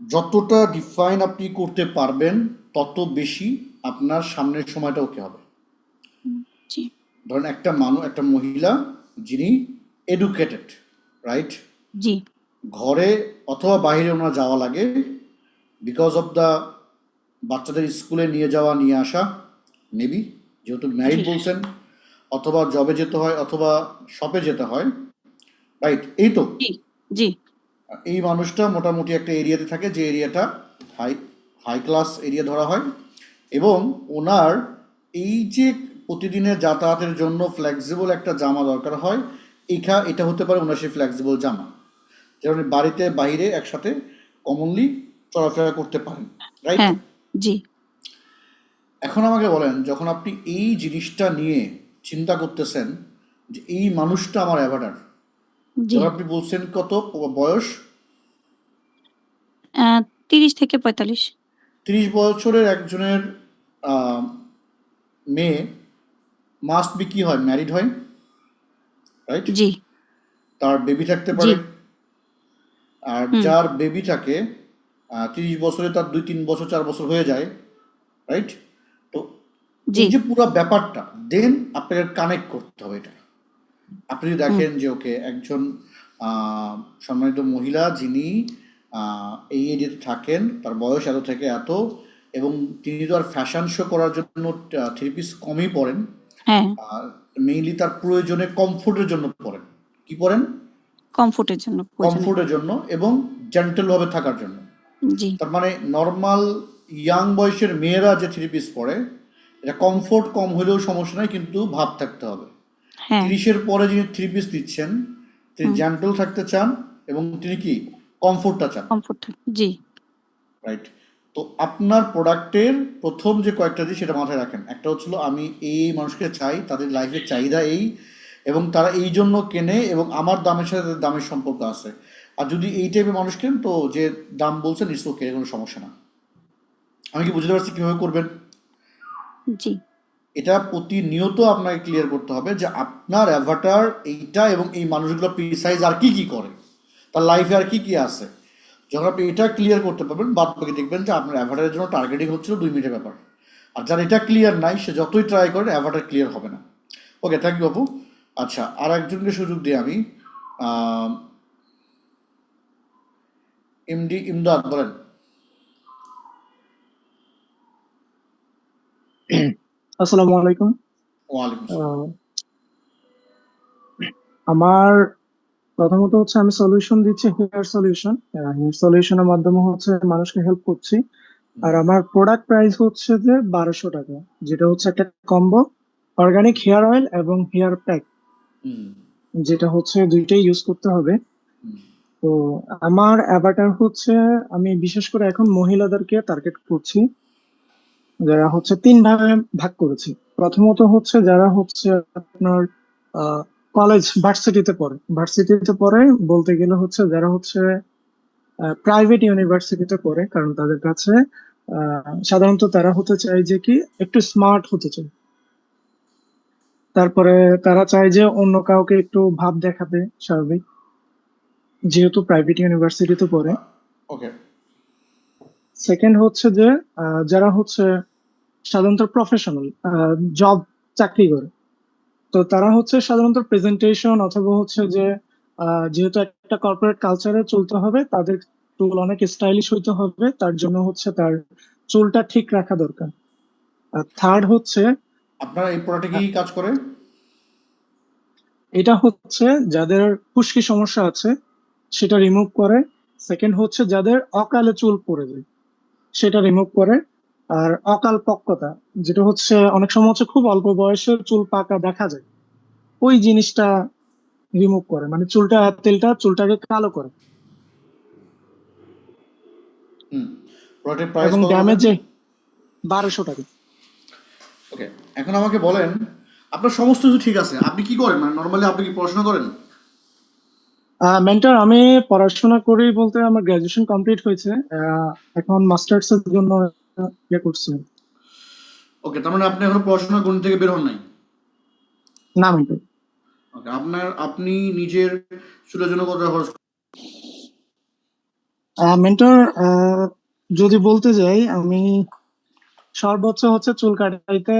যতটা ডিফাইন আপনি করতে পারবেন তত বেশি আপনার সামনের সময়টা ওকে হবে। জি, ধরেন একটা মহিলা যিনি এডুকেটেড, রাইট? জি, ঘরে অথবা বাইরে ওনার যাওয়া লাগে বিকজ অফ দ্য বাচ্চাদের স্কুলে নিয়ে যাওয়া নিয়ে আসা, মেবি যেহেতু ম্যারিড জি, বলছেন, অথবা জবে যেতে হয়, অথবা শপে যেতে হয়, রাইট? এই তো, জি, জি, এই মানুষটা মোটামুটি একটা এরিয়াতে থাকে, যে এরিয়াটা হাই হাই ক্লাস এরিয়া ধরা হয়, এবং ওনার এই যে প্রতিদিনের যাতায়াতের জন্য ফ্লেক্সিবল একটা জামা দরকার হয়, এটা হতে পারে ওনার সেই ফ্লেক্সিবল জামা, যেমন বাড়িতে বাইরে একসাথে কমনলি চলাফেরা করতে পারেন, রাইট? হ্যাঁ, জি, এখন আমাকে বলেন, যখন আপনি এই জিনিসটা নিয়ে চিন্তা করতেছেন যে এই মানুষটা আমার অ্যাভাটার, জি। যখন আপনি বলছেন কত বয়স, 30 থেকে 45। 30 বছরের একজনের মেয়ে মাস্ট বি কি হয়, ম্যারিড হয়, রাইট? জি, তার বেবি থাকতে জি, পারে, আর হুম, যার বেবি থাকে 30 বছরে তার 2-3 বছর 4 বছর হয়ে যায়, রাইট? তো জি, এই যে পুরো ব্যাপারটা, দেন আপনাকে কানেক্ট করতে হবে এটা। আপনি যদি দেখেন যে ওকে একজন সম্মানিত মহিলা যিনি এই এরিয়াতে থাকেন, তার বয়স এত থেকে এত, এবং তিনি তো আর ফ্যাশন শো করার জন্য 3 পিস কমই পরেন, হ্যাঁ, আর মেইনলি তার প্রয়োজনে কমফোর্টের জন্য পরেন। কি পরেন? কমফোর্টের জন্য প্রয়োজনে। কমফোর্টের জন্য এবং জেন্টেলভাবে থাকার জন্য। জি, তার মানে নর্মাল ইয়াং বয়সের মেয়েরা যে 3 পিস পরে, এটা কমফোর্ট কম হলেও সমস্যা নাই, কিন্তু ভাব থাকতে হবে। হ্যাঁ, 30-এর পরে যিনি 3 পিস দিচ্ছেন, তিনি জেন্টল থাকতে চান এবং তিনি কি কমফোর্টটা চান, কমফোর্ট, জি, রাইট? তো আপনার প্রোডাক্টের প্রথম যে কয়েকটা দিই সেটা মাথায় রাখেন। একটা হচ্ছিল আমি এই মানুষকে চাই, তাদের লাইফের চাহিদা এই, এবং তারা এই জন্য কেনে, এবং আমার দামের সাথে তাদের দামের সম্পর্ক আছে। আর যদি এই টাইপের মানুষ কেন, তো যে দাম বলছেন ইটস ওকে, কোনো সমস্যা না। আমি কি বুঝতে পারছি কীভাবে করবেন? জি। এটা প্রতিনিয়ত আপনাকে ক্লিয়ার করতে হবে যে আপনার অ্যাভাটার এইটা এবং এই মানুষগুলো প্রিসাইজ আর কি কি করে, তার লাইফে আর কি কি আছে। যখন আপনি এটা ক্লিয়ার করতে পারবেন, বাদ বাকি দেখবেন যে আপনার অ্যাভাটারের জন্য টার্গেটিং হচ্ছিল 2 মিনিটের ব্যাপার। আর যার এটা ক্লিয়ার নাই সে যতই ট্রাই করে অ্যাভাটার ক্লিয়ার হবে না। ওকে, থ্যাংক ইউ আপু। আচ্ছা, আর একজনকে সুযোগ দিই আমি। এমডি ইমদাদ, বলেন। আসসালামু আলাইকুম। ওয়ালাইকুম আসসালাম। আহ, আমার প্রথমত হচ্ছে আমি সলিউশন দিচ্ছি, হেয়ার সলিউশন। হেয়ার সলিউশনের মাধ্যমে হচ্ছে মানুষকে হেল্প করছি। আর আমার প্রোডাক্ট প্রাইস হচ্ছে যে 1200 টাকা, যেটা হচ্ছে একটা কম্বো অর্গানিক হেয়ার অয়েল এবং হেয়ার প্যাক, হুম, যেটা হচ্ছে দুইটাই ইউজ করতে হবে। হুম, তো আমার অ্যাভাটার হচ্ছে, আমি বিশেষ করে এখন মহিলাদেরকে টার্গেট করছি, যারা হচ্ছে 3 ভাগে ভাগ করেছি। প্রথমত হচ্ছে যারা হচ্ছে আপনার কলেজ ভার্সিটিতে পড়ে বলতে গেলে হচ্ছে যারা হচ্ছে প্রাইভেট ইউনিভার্সিটিতে পড়ে, কারণ তাদের কাছে সাধারণত তারা হতে চায় যে কি একটু স্মার্ট হতে চায়। তারপরে তারা চায় যে অন্য কাউকে একটু ভাব দেখাতে, স্বাভাবিক, যেহেতু প্রাইভেট ইউনিভার্সিটিতে পড়ে। ওকে। সেকেন্ড হচ্ছে যে যারা হচ্ছে সাধারণত প্রফেশনাল জব, চাকরি করে, তো তারা হচ্ছে সাধারণত প্রেজেন্টেশন অথবা হচ্ছে যে যেহেতু একটা কর্পোরেট কালচারে চলতে হবে, তাদের চুল অনেক স্টাইলিশ হইতে হবে, তার জন্য হচ্ছে তার চুলটা ঠিক রাখা দরকার। আর থার্ড হচ্ছে আপনার এই প্রোডাক্টে কি কাজ করে? এটা হচ্ছে যাদের খুশকি সমস্যা আছে সেটা রিমুভ করে। সেকেন্ড হচ্ছে যাদের অকালে চুল পড়ে যায় সেটা রিমুভ করে। আর অকাল পক্কতা, যেটা হচ্ছে অনেক সময় হচ্ছে খুব অল্প বয়সে চুল পাকা দেখা যায়, ওই জিনিসটা রিমুভ করে, মানে তেলটা চুলটাকে কালো করে। হুম, প্রোডাক্টের প্রাইস এবং কত বলেন? ড্যামেজে 1200 টাকা। ওকে, এখন আমাকে বলেন, আপনার সমস্ত কিছু ঠিক আছে, আপনি কি করেন? মানে নর্মালি আপনি কি পড়াশোনা করেন? মেন্টর, আমি পড়াশোনা করি বলতে আমার গ্রাজুয়েশন কমপ্লিট হয়েছে, এখন মাস্টার্স এর জন্য ইয়ে করছি। ওকে, তার মানে আপনি এখন পড়াশোনা গণিত থেকে বের হন নাই। না মেন্টর। ওকে, আপনি নিজের চুলের জন্য কত টাকা খরচ করেন? মেন্টর, যদি বলতে যাই আমি সর্বোচ্চ হচ্ছে চুল কাটাইতে,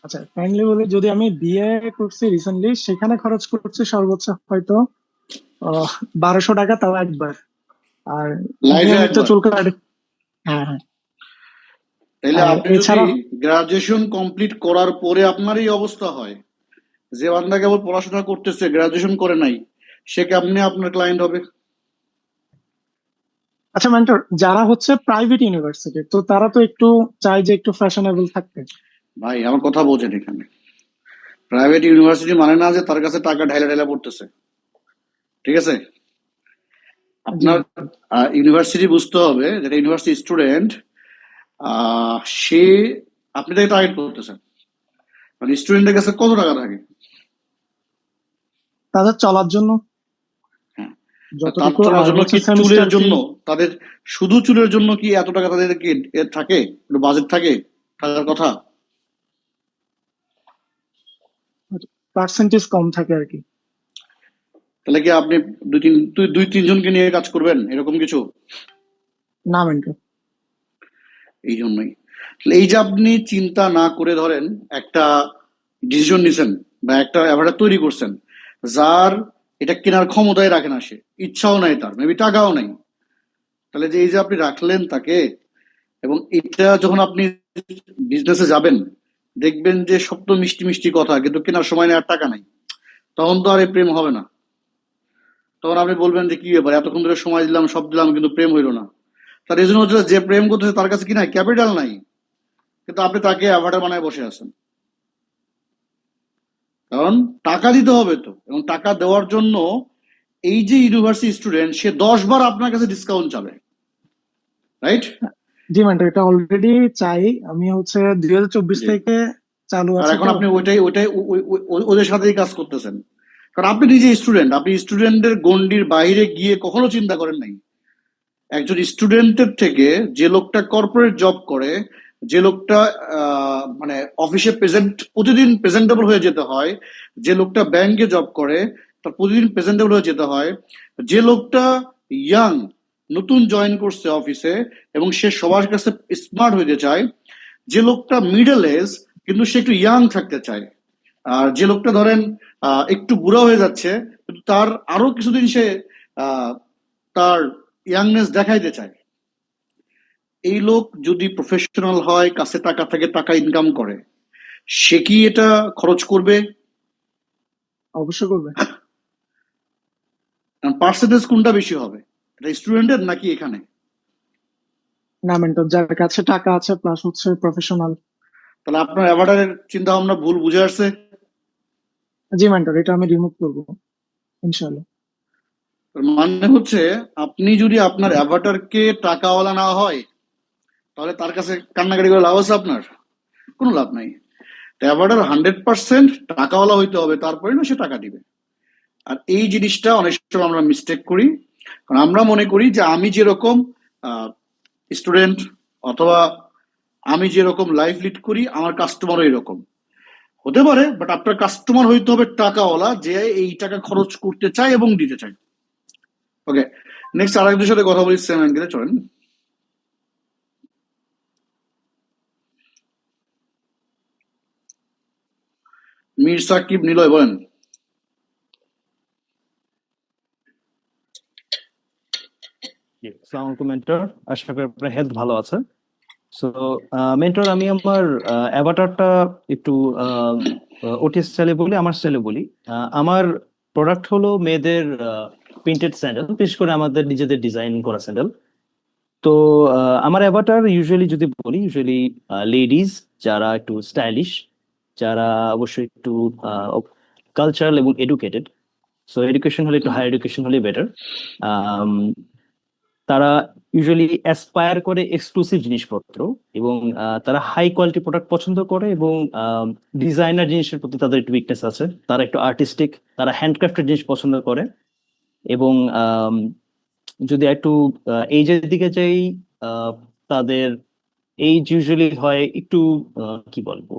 আচ্ছা কাইন্ডলি বলি, যদি আমি বিয়ে করছি রিসেন্টলি, সেখানে খরচ করছি সর্বোচ্চ হয়তো 1200 টাকা, তাও একবার। আর লাইফে নিয়মিত একবার? চুল কাটে। হ্যাঁ, হ্যাঁ। তাহলে আর আপনি যদি এছাড়া গ্রাজুয়েশন কমপ্লিট করার পরে আপনার এই অবস্থা হয়, যে বান্দা কেবল পড়াশোনা করতেছে, গ্রাজুয়েশন করে নাই, সে কেমনে আপনার ক্লায়েন্ট হবে? আচ্ছা মেন্টর, যারা হচ্ছে প্রাইভেট ইউনিভার্সিটি, তো তারা তো একটু চায় যে একটু ফ্যাশনেবল থাকতে। ভাই, আমার কথা বোঝেন, এখানে প্রাইভেট ইউনিভার্সিটি মানে না যে তার কাছে টাকা ঢাইলা ঢাইলা পড়তেছে, ঠিক আছে? জি আপনার ইউনিভার্সিটি বুঝতে হবে, যেটা ইউনিভার্সিটি স্টুডেন্ট, সে, আপনি তাকে টার্গেট করতেছেন, মানে স্টুডেন্টের কাছে কত টাকা থাকে? তাদের চলার জন্য হ্যাঁ, তার যতটুকু, চলার আর জন্য হচ্ছে কি চুলের সেমিস্টার ফি। জন্য, তাদের শুধু চুলের জন্য কি এত টাকা তাদের কি থাকে? বাজেট থাকে থাকার কথা? পার্সেন্টেজ কম থাকে আর কি। তাহলে কি আপনি দুই তিনজনকে নিয়ে কাজ করবেন এরকম কিছু? না মেন্টর। এই জন্যই, তাহলে এই যে আপনি চিন্তা না করে ধরেন একটা ডিসিশন নিছেন বা একটা অ্যাভারেজ তৈরি করছেন, যার এটা কেনার ক্ষমতাই রাখে না, সে ইচ্ছাও নাই, তার মেবি টাকাও নাই, তাহলে যে এই যে আপনি রাখলেন তাকে, এবং এটা যখন আপনি বিজনেসে যাবেন, দেখবেন যে সব তো মিষ্টি মিষ্টি কথা, কিন্তু কেনার সময় নেই আর টাকা নাই, তখন তো আর এই প্রেম হবে না। তখন আপনি বলবেন যে কি ব্যাপার, এতক্ষণ ধরে সময় দিলাম, সব দিলাম, কিন্তু প্রেম হইলো না। তার এই জন্য হচ্ছে যে প্রেম করতেছে তার কাছে কি নাই, ক্যাপিটাল নাই, কিন্তু আপনি তাকে অ্যাভাটার বানায় বসে আছেন। কারণ টাকা দিতে হবে তো, এবং টাকা দেওয়ার জন্য এই যে ইউনিভার্সিটি স্টুডেন্ট, সে 10 বার আপনার কাছে ডিসকাউন্ট চাবে, রাইট? জি মেন্টর, এটা অলরেডি চাই, আমি হচ্ছে 2024 জি। থেকে চালু আর আছে এখন তো। আপনি ওইটাই ওদের সাথেই কাজ করতেছেন, কারণ আপনি নিজে স্টুডেন্ট, আপনি স্টুডেন্টের গণ্ডির বাইরে গিয়ে কখনো চিন্তা করেন নাই। একজন স্টুডেন্টের থেকে যে লোকটা কর্পোরেট জব করে, যে লোকটা মানে অফিসে প্রতিদিন প্রেজেন্টেবল হয়ে যেতে হয়, যে লোকটা ব্যাংকে জব করে তার প্রতিদিন প্রেজেন্টেবল হয়ে যেতে হয়, যে লোকটা ইয়াং নতুন জয়েন করছে অফিসে এবং সে সবার কাছে স্মার্ট হইতে চায়, যে লোকটা মিডল এজ কিন্তু সে একটু ইয়াং থাকতে চায়, আর যে লোকটা ধরেন একটু বুড়া হয়ে যাচ্ছে কিন্তু তার আরো কিছুদিন সে তার ইয়াংনেস দেখাইতে চায়, এই লোক যদি প্রফেশনাল হয়, কাছে টাকা থাকে, টাকা ইনকাম করে, সে কি এটা খরচ করবে? অবশ্যই করবে। পার্সেন্টেজ কোনটা বেশি হবে, এটা স্টুডেন্টের নাকি এখানে? না মেন্টর, যার কাছে টাকা আছে প্লাস হচ্ছে প্রফেশনাল। তাহলে আপনার অ্যাভাটারের চিন্তা ভাবনা ভুল বুঝে আসছে। জি মেন্টর, এটা আমি রিমুভ করবো ইনশাআল্লাহ। তার মানে হচ্ছে আপনি যদি আপনার অ্যাভাটারকে টাকাওয়ালা না হয় তাহলে তার কাছে কান্নাকাটি করে লাভ আছে? আপনার কোনো লাভ নাই। অ্যাভাটার 100% টাকাওয়ালা হইতে হবে, তারপরে না সে টাকা দিবে। আর এই জিনিসটা অনেক সময় আমরা মিস্টেক করি, কারণ আমরা মনে করি যে আমি যেরকম স্টুডেন্ট অথবা আমি যেরকম লাইফ লিড করি আমার কাস্টমারও এরকম হতে পারে, বাট আপনার কাস্টমার হইতে হবে টাকাওয়ালা, যে এই টাকা খরচ করতে চায় এবং দিতে চায়। ওকে, নেক্সট আরেকদের সাথে কথা বলি সেম অ্যাঙ্গেলে, চলেন। মীর সাকিব নিলয় বলেন। আসসালামু আলাইকুম মেন্টর, আশা করি আপনার হেলথ ভালো আছে। সো মেন্টর, আমি আমার অ্যাভাটারটা একটু ওটিএস স্টাইলে বলি, আমার স্টাইলে বলি। আমার প্রোডাক্ট হলো মেয়েদের প্রিন্টেড স্যান্ডেল, বিশেষ করে আমাদের নিজেদের ডিজাইন করা স্যান্ডেল। তো আমার অ্যাভাটার ইউজুয়ালি যদি বলি, ইউজুয়ালি লেডিজ যারা একটু স্টাইলিশ, যারা অবশ্যই একটু কালচারাল এবং এডুকেটেড। সো এডুকেশন হলে একটু হায়ার এডুকেশন হলে বেটার। তারা ইউজুয়ালি অ্যাসপায়ার করে এক্সক্লুসিভ জিনিসপত্র, এবং তারা হাই কোয়ালিটি প্রোডাক্ট পছন্দ করে, এবং ডিজাইনার জিনিসের প্রতি তাদের একটু উইকনেস আছে। তারা একটু আর্টিস্টিক, তারা হ্যান্ডক্রাফটেড জিনিস পছন্দ করে। এবং যদি একটু এইজের দিকে যাই, তাদের এইজ ইউজুয়ালি হয় একটু কি বলবো,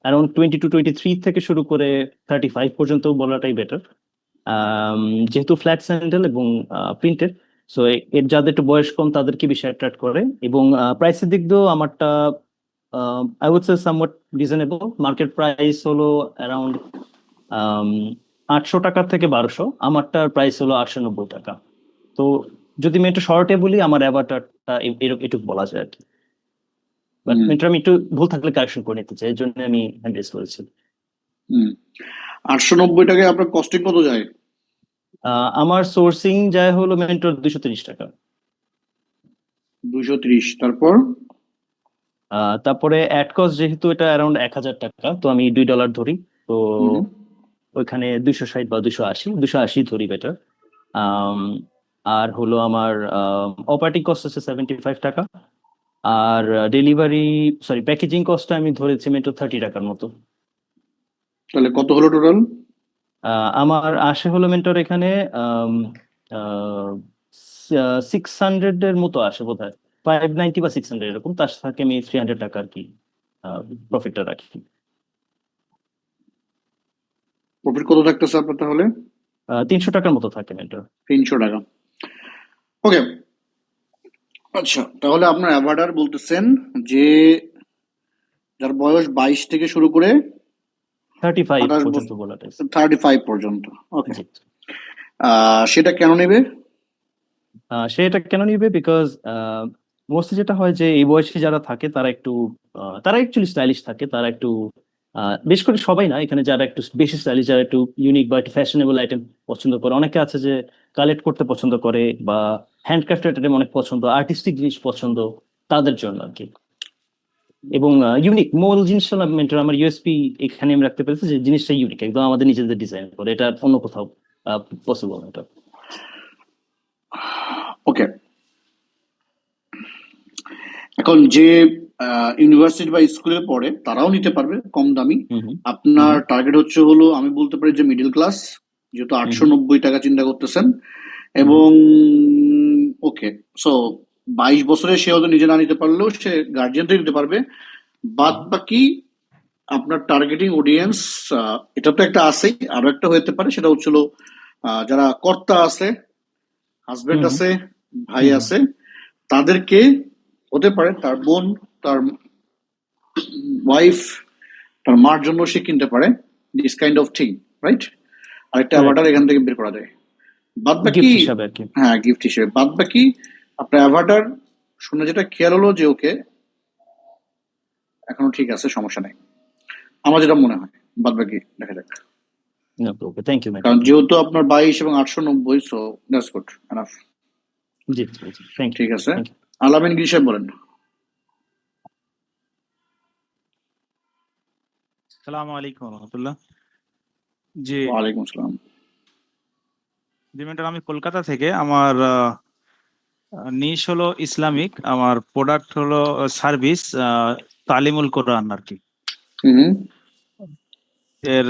অ্যারাউন্ড 22-23 থেকে শুরু করে 35 পর্যন্ত বলাটাই বেটার, যেহেতু ফ্ল্যাট স্যান্ডেল এবং প্রিন্টেড। সো এর যাদের একটু বয়স কম তাদেরকে বেশি অ্যাট্রাক্ট করে। এবং প্রাইসের দিক দিয়েও আমারটা I would say somewhat reasonable. Market price হলো অ্যারাউন্ড 800 টাকা থেকে 1200, আমারটার প্রাইস হলো 890 টাকা। তো যদি আমি একটু শর্টে বলি, আমার অ্যাভাটারটা এটুকু বলা যায় আর কি। বাট মেন্টর, আমি একটু ভুল থাকলে কারেকশন করে নিতে চাই, এর জন্য আমি হ্যান্ড রেজ করেছি। 890 টাকায় আপনার কস্টিং কত যায়? আমার সোর্সিং যায় হলো মেন্টর 230 টাকা। 230, তারপর তারপরে অ্যাড কস্ট, যেহেতু এটা অ্যারাউন্ড 1000 টাকা, তো আমি $2 ধরি। তো ওইখানে 260 বা 280 ধরি বেটার। আর হলো আমার অপারেটিং কস্ট আছে 75 টাকা। আর প্যাকেজিং কস্টটা আমি ধরেছি মেন্টর 30 টাকার মতো। তাহলে কত হলো টোটাল? আমার আসে হলো মেন্টর এখানে 600 এর মতো আসে বোধ হয়, 590 বা 600 এরকম। তার সাথে আমি 300 টাকা আর কি প্রফিটটা রাখি। প্রফিট কত থাকতেছে আপনার তাহলে? 300 টাকার মতো থাকে মেন্টর। 300 টাকা। ওকে, আচ্ছা, তাহলে আপনার অ্যাভাটার বলতেছেন যে যার বয়স 22 থেকে শুরু করে 35 28 পর্যন্ত বলাটা। 35 পর্যন্ত। ওকে, জি। সেটা কেন নেবে? সেটা কেন নিবে? বিকজ মোস্টলি যেটা হয় যে এই বয়সী যারা থাকে তারা একটু তারা অ্যাকচুয়ালি স্টাইলিশ থাকে। তারা একটু বেশ করে সবাই না, এখানে যারা একটু বেশি স্টাইলিশ, যারা একটু ইউনিক বা একটু ফ্যাশনেবল আইটেম পছন্দ করে। অনেকে আছে যে কালেক্ট করতে পছন্দ করে, বা হ্যান্ডক্রাফটেড আইটেম অনেক পছন্দ, আর্টিস্টিক জিনিস পছন্দ, তাদের জন্য আর কি। এবং ইউনিক মূল জিনিসটা মেন্টর, আমার ইউএসপি এখানে আমি রাখতে পেরেছি যে জিনিসটা ইউনিক, একদম আমাদের নিজেদের ডিজাইন করে, এটা অন্য কোথাও পসিবল না এটা। ওকে, এখন যে ইউনিভার্সিটি বা স্কুলে পড়ে তারাও নিতে পারবে কম দামি। আপনার টার্গেট হচ্ছে হলো, আমি বলতে পারি যে মিডল ক্লাস, যেহেতু 890 টাকা চিন্তা করতেছেন। এবং ওকে, সো 22 বছরে সে হয়তো নিজে না নিতে পারলেও সে গার্জিয়ান থেকে নিতে পারবে। বাদ বাকি আপনার টার্গেটিং অডিয়েন্স, এটা তো একটা আছেই, আরো একটা হতে পারে, সেটা হচ্ছিল যারা কর্তা আছে, হাজবেন্ড হুম, আছে, ভাই হুম, আছে, তাদেরকে হতে পারে তার বোন, তার ওয়াইফ, তার মার জন্য সে কিনতে পারে, this kind of thing, right? আরেকটা রাইট, অ্যাভাটার এখান থেকে বের করা যায়। বাদ বাকি, গিফট হিসাবে আর কি। হ্যাঁ গিফট হিসেবে, বাদ বাকি আপনার অ্যাভাটার শুনে যেটা খেয়াল হলো যে ওকে এখনো ঠিক আছে, সমস্যা নেই, আমার যেটা মনে হয়। বাদ বাকি দেখা যাক, ওকে, ওকে, থ্যাংক ইউ কারণ ম্যাম। যেহেতু আপনার 22 এবং 890, সো দ্যাটস গুড এনাফ। জি, জি, থ্যাংক ইউ, ঠিক আছে, থ্যাংক ইউ। আলামিন গিরি সাহেব বলেন। সালামু আলাইকুম রহমতুল্লাহ। জি ওয়ালাইকুম আসসালাম। জি মেন্টর, আমি কলকাতা থেকে। আমার নিশ হলো ইসলামিক, আমার প্রোডাক্ট হলো সার্ভিস, তালিমুল কোরআন আর কি। হুম এর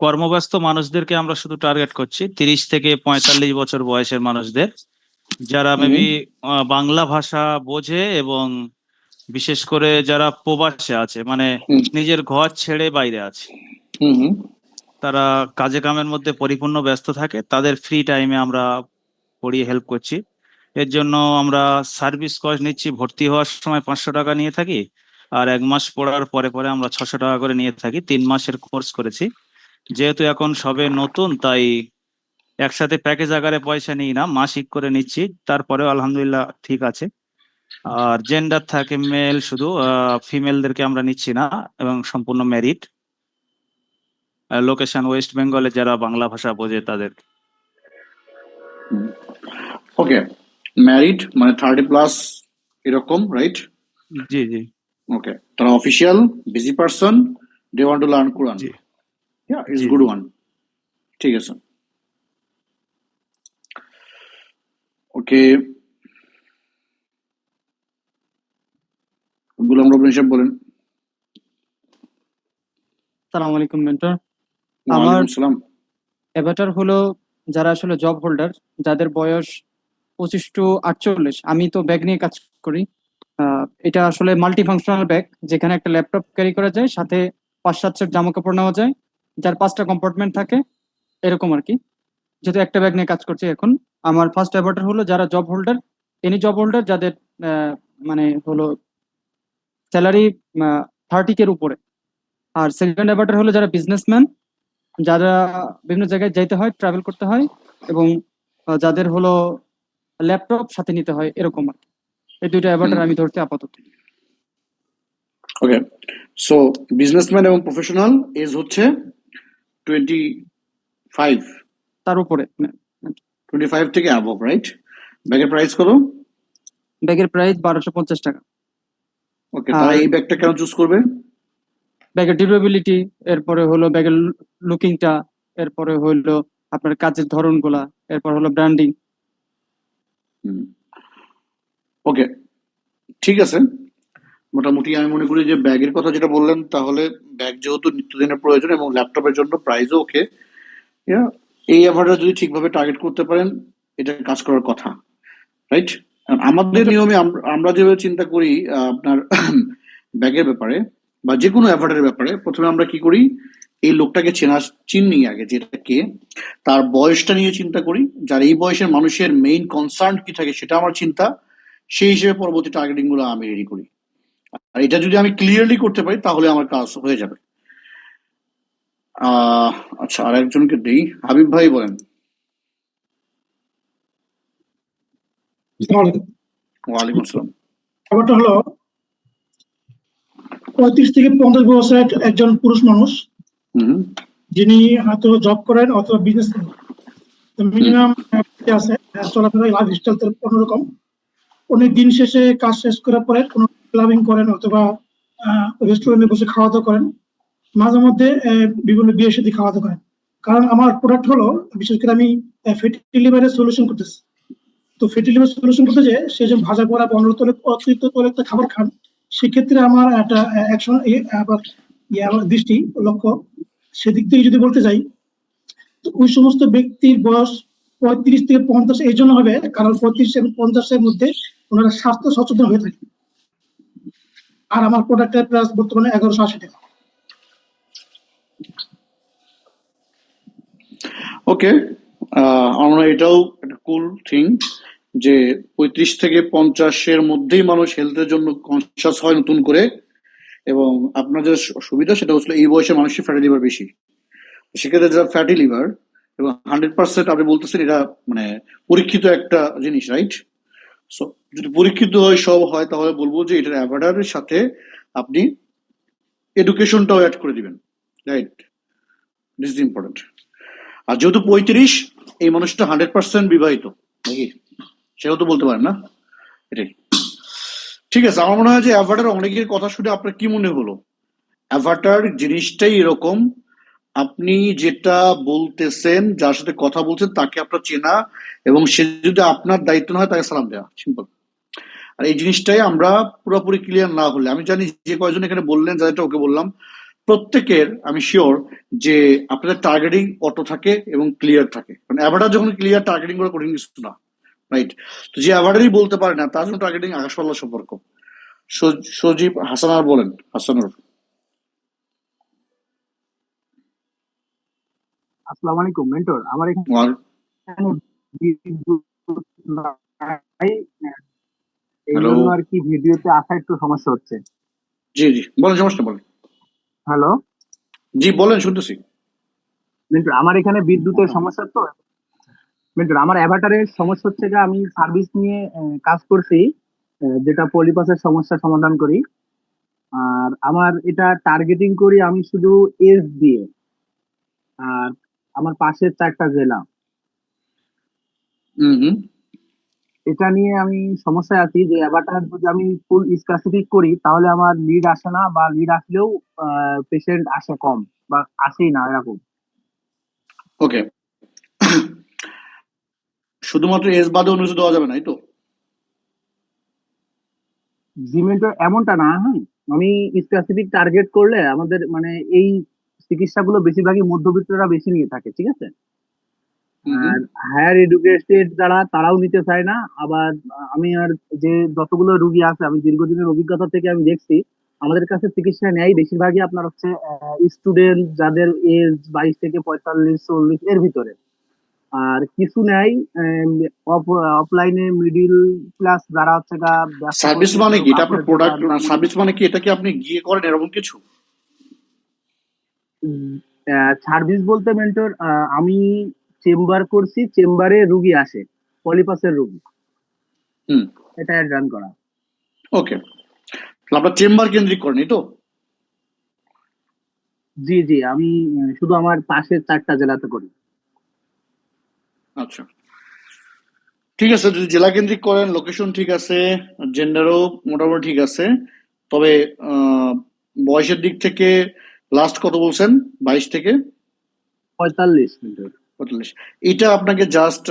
কর্মব্যস্ত মানুষদেরকে আমরা শুধু টার্গেট করছি, 30 থেকে 45 বছর বয়সের মানুষদের, যারা হুম মেবি বাংলা ভাষা বোঝে এবং বিশেষ করে যারা প্রবাসে আছে, মানে হুম নিজের ঘর ছেড়ে বাইরে আছে, হুম হুম তারা কাজে কামের মধ্যে পরিপূর্ণ ব্যস্ত থাকে, তাদের ফ্রি টাইমে আমরা পড়িয়ে হেল্প করছি। এর জন্য আমরা সার্ভিস কস্ট নিচ্ছি, ভর্তি হওয়ার সময় 500 টাকা নিয়ে থাকি, আর 1 মাস পড়ার পরে পরে আমরা 600 টাকা করে নিয়ে থাকি। 3 মাসের কোর্স করেছি। যেহেতু এখন সবে নতুন, তাই একসাথে প্যাকেজ আকারে পয়সা নিই না, মাসিক করে নিচ্ছি। তারপরেও আলহামদুলিল্লাহ ঠিক আছে। আর জেন্ডার থাকে মেল শুধু, ফিমেলদেরকে আমরা নিচ্ছি না, এবং সম্পূর্ণ মেরিট। লোকেশন ওয়েস্ট বেঙ্গলে, যারা বাংলা ভাষা বোঝে তাদের। ওকে, ম্যারিড মানে 30+ এরকম, রাইট? জি জি ওকে, তারা official, busy person, they want to learn Quran, জি ইয়া ইটস জি গুড জি ওয়ান। ঠিক আছে, ওকে, গুলাম রবিন সাহেব বলেন। সালাম আলাইকুম মেন্টর। আমার ওয়ালাইকুম আসসালাম। অ্যাভাটার হলো যারা আসলে জব হোল্ডার, যাদের বয়স 25 to 48। আমি তো ব্যাগ নিয়ে কাজ করি। এটা আসলে মাল্টি ফাংশনাল ব্যাগ, যেখানে একটা ল্যাপটপ ক্যারি করা যায়, সাথে 5-7 সেট জামা কাপড় নেওয়া যায়, যার 5টা কম্পার্টমেন্ট থাকে, এরকম আর কি। যেহেতু একটা ব্যাগ নিয়ে কাজ করছি এখন, আমার ফার্স্ট অ্যাভাটার হলো যারা job holder, any job holder যাদের মানে হলো স্যালারি 30K-র উপরে। আর সেকেন্ড অ্যাভাটার হলো যারা বিজনেসম্যান, যারা বিভিন্ন জায়গায় যাইতে হয়, ট্রাভেল করতে হয়, এবং যাদের হলো ল্যাপটপ সাথে নিতে হয়, এরকম আর কি। এই দুইটা অ্যাভাটার আমি ধরছি আপাতত। ওকে, সো বিজনেসম্যান এবং প্রফেশনাল এজ হচ্ছে 25, তার উপরে 25 থেকে অ্যাবভ, রাইট? ব্যাগের প্রাইস কত? ব্যাগের প্রাইস 1250 টাকা। ওকে, তারা আর এই ব্যাগটা কেন চুজ করবে? ব্যাগের ডিউরেবিলিটি, এরপরে হলো ব্যাগের লুকিংটা, এরপরে হলো আপনার কাজের ধরনগুলা, এরপর হলো ব্র্যান্ডিং। ওকে, ঠিক আছে। মোটামুটি আমি মনে করি যে ব্যাগের কথা যেটা বললেন, তাহলে ব্যাগ যেহেতু নিত্যদিনের প্রয়োজন এবং ল্যাপটপের জন্য প্রাইসও ওকে, এই অ্যাভারেজ যদি ঠিকভাবে টার্গেট করতে পারেন, এটা কাজ করার কথা, রাইট? আমাদের নিয়মে আমরা যেভাবে চিন্তা করি আপনার ব্যাগের ব্যাপারে বা যে কোনো অ্যাভারের ব্যাপারে, প্রথমে আমরা কি করি, এই লোকটাকে চিনি আগে, যেটা কে, তার বয়সটা নিয়ে চিন্তা করি, যার এই বয়সের মানুষের মেইন কনসার্ন কি থাকে সেটা আমার চিন্তা, সেই হিসেবে পরবর্তী টার্গেটিং গুলো আমি রেডি করি। আর এটা যদি আমি ক্লিয়ারলি করতে পারি তাহলে আমার কাজ হয়ে যাবে। আচ্ছা, আর একজনকে দেই, হাবিব ভাই বলেন। ওয়ালাইকুম আসসালাম। ব্যাপারটা হলো 35 থেকে 50 বছরের একজন পুরুষ মানুষ, হুম যিনি হয়তো জব করেন অথবা বিজনেস করেন। মিনিমাম আছে, চলাফেরা লাইফ স্টাইল তার অন্যরকম। উনি দিন শেষে কাজ শেষ করার পরে কোনো ক্লাবিং করেন অথবা রেস্টুরেন্টে বসে খাওয়া দাওয়া করেন, মাঝে মধ্যে বিভিন্ন বিয়ের সাথে খাওয়া দাওয়া করেন। কারণ আমার প্রোডাক্ট হলো, বিশেষ করে আমি ফ্যাটি লিভারের সলিউশন করতেছি। তো ফ্যাটি লিভার সলিউশন করতে যে সে যে ভাজা পোড়া বা অতিরিক্ত তৈলাক্ত খাবার খান, সেক্ষেত্রে আমার একটা অ্যাকশন আবার আমার দৃষ্টি লক্ষ্য, সেদিক থেকে যদি বলতে যাই, তো ওই সমস্ত ব্যক্তির বয়স 35 থেকে 50 এই জন্য হবে, কারণ 35 এবং 50-এর মধ্যে ওনারা স্বাস্থ্য সচেতন হয়ে থাকে। আর আমার প্রোডাক্টের প্রাইস বর্তমানে 1180 টাকা। ওকে, আমরা এটাও একটা কুল থিং যে 35 থেকে 50-এর মধ্যেই মানুষ হেলথের জন্য কনসিয়াস হয় নতুন করে, এবং আপনার যে সুবিধা সেটা হচ্ছে এই বয়সে মানুষের ফ্যাটি লিভার বেশি। সেক্ষেত্রে যারা ফ্যাটি লিভার এবং 100% আপনি বলতেছেন এটা মানে পরীক্ষিত একটা জিনিস, রাইট? সো যদি পরীক্ষিত হয় সব হয় তাহলে বলবো যে এটার অ্যাভাটারের সাথে আপনি এডুকেশনটাও অ্যাড করে দিবেন, রাইট? This is important. আর যেহেতু 35, এই মানুষটা 100% বিবাহিত নাকি, সেটাও তো বলতে পারেন না, এটাই ঠিক আছে। আমার মনে হয় যে অ্যাভাটার অনেকের কথা শুনে আপনার কি মনে হলো? অ্যাভাটার জিনিসটাই এরকম, আপনি যেটা বলতেছেন, যার সাথে কথা বলছেন তাকে আপনার চেনা, এবং সে যদি আপনার দায়িত্ব না হয় তাকে সালাম দেওয়া, সিম্পল। আর এই জিনিসটাই আমরা পুরোপুরি ক্লিয়ার না হলে, আমি জানি যে কয়জন এখানে বললেন, যাদেরটা ওকে বললাম, প্রত্যেকের আমি শিওর যে আপনাদের টার্গেটিং অটো থাকে এবং ক্লিয়ার থাকে। কারণ অ্যাভাটার যখন ক্লিয়ার, টার্গেটিং করা কঠিন কিছু না, রাইট? তো যে অ্যাভাটারই বলতে পারে না তার জন্য টার্গেটিং আকাশপাল্লা সম্পর্ক। সজীব হাসান আর বলেন, হাসানুর। আসসালামু আলাইকুম মেন্টর। আমার এখানে বিদ্যুৎ নাই, এই হ্যালো, জন্য আর কি ভিডিওতে আসা একটু সমস্যা হচ্ছে। জি জি বলেন, সমস্যা বলেন। হ্যালো জি বলেন, শুনতেছি। মেন্টর, আমার এখানে বিদ্যুতের সমস্যা তো মেন্টর। আমার অ্যাভাটারের সমস্যা হচ্ছে যে আমি সার্ভিস নিয়ে কাজ করছি, যেটা পলিপাসের সমস্যা সমাধান করি। আর আমার এটা টার্গেটিং করি আমি শুধু এজ দিয়ে, আর আমার পাশের 4টা জেলা। হুম, এটা নিয়ে আমি সমস্যায় আছি যে অ্যাভাটার যদি আমি ফুল স্পেসিফিক করি তাহলে আমার লিড আসে না, বা লিড আসলেও পেশেন্ট আসে কম বা আসেই না এরকম। ওকে। শুধুমাত্র এস বাদে অন্য কিছু দেওয়া যাবে না, এই তো? জিমেন্ট এমনটা না, হ্যাঁ আমি স্পেসিফিক টার্গেট করলে আমাদের মানে এই চিকিৎসাগুলো বেশিরভাগই মধ্যবিত্তরা বেশি নিয়ে থাকে, ঠিক আছে? আর হায়ার এডুকেটেড যারা তারাও নিতে চায় না। আবার আমি আর যে যতগুলো রুগী আছে, আমি দীর্ঘদিনের অভিজ্ঞতা থেকে আমি দেখছি আমাদের কাছে চিকিৎসা নেয় বেশিরভাগই আপনার হচ্ছে স্টুডেন্ট, যাদের এজ 22 থেকে 45-40 এর ভিতরে। আর কিছু নেয় অফলাইনে মিডিল ক্লাস যারা হচ্ছে সার্ভিস মানে কি এটা? আপনার প্রোডাক্ট না সার্ভিস মানে কি? এটা কি আপনি গিয়ে করেন এরকম কিছু? সার্ভিস বলতে মেন্টর আমি চেম্বার করছি, চেম্বারে রুগী আসে, পলিপাসের রুগী, হুম, এটা রান করা। ওকে। আপনার চেম্বার কেন্দ্রিক করেন, এই তো? জি জি, আমি শুধু আমার পাশের 4টা জেলাতে করি। আচ্ছা, ঠিক আছে। যদি জেলা কেন্দ্রিক করেন, লোকেশন ঠিক আছে, জেন্ডারও মোটামুটি ঠিক আছে, তবে বয়সের দিক থেকে লাস্ট কত বলছেন? 22 থেকে 45 মিনিট। 45। এটা আপনাকে জাস্ট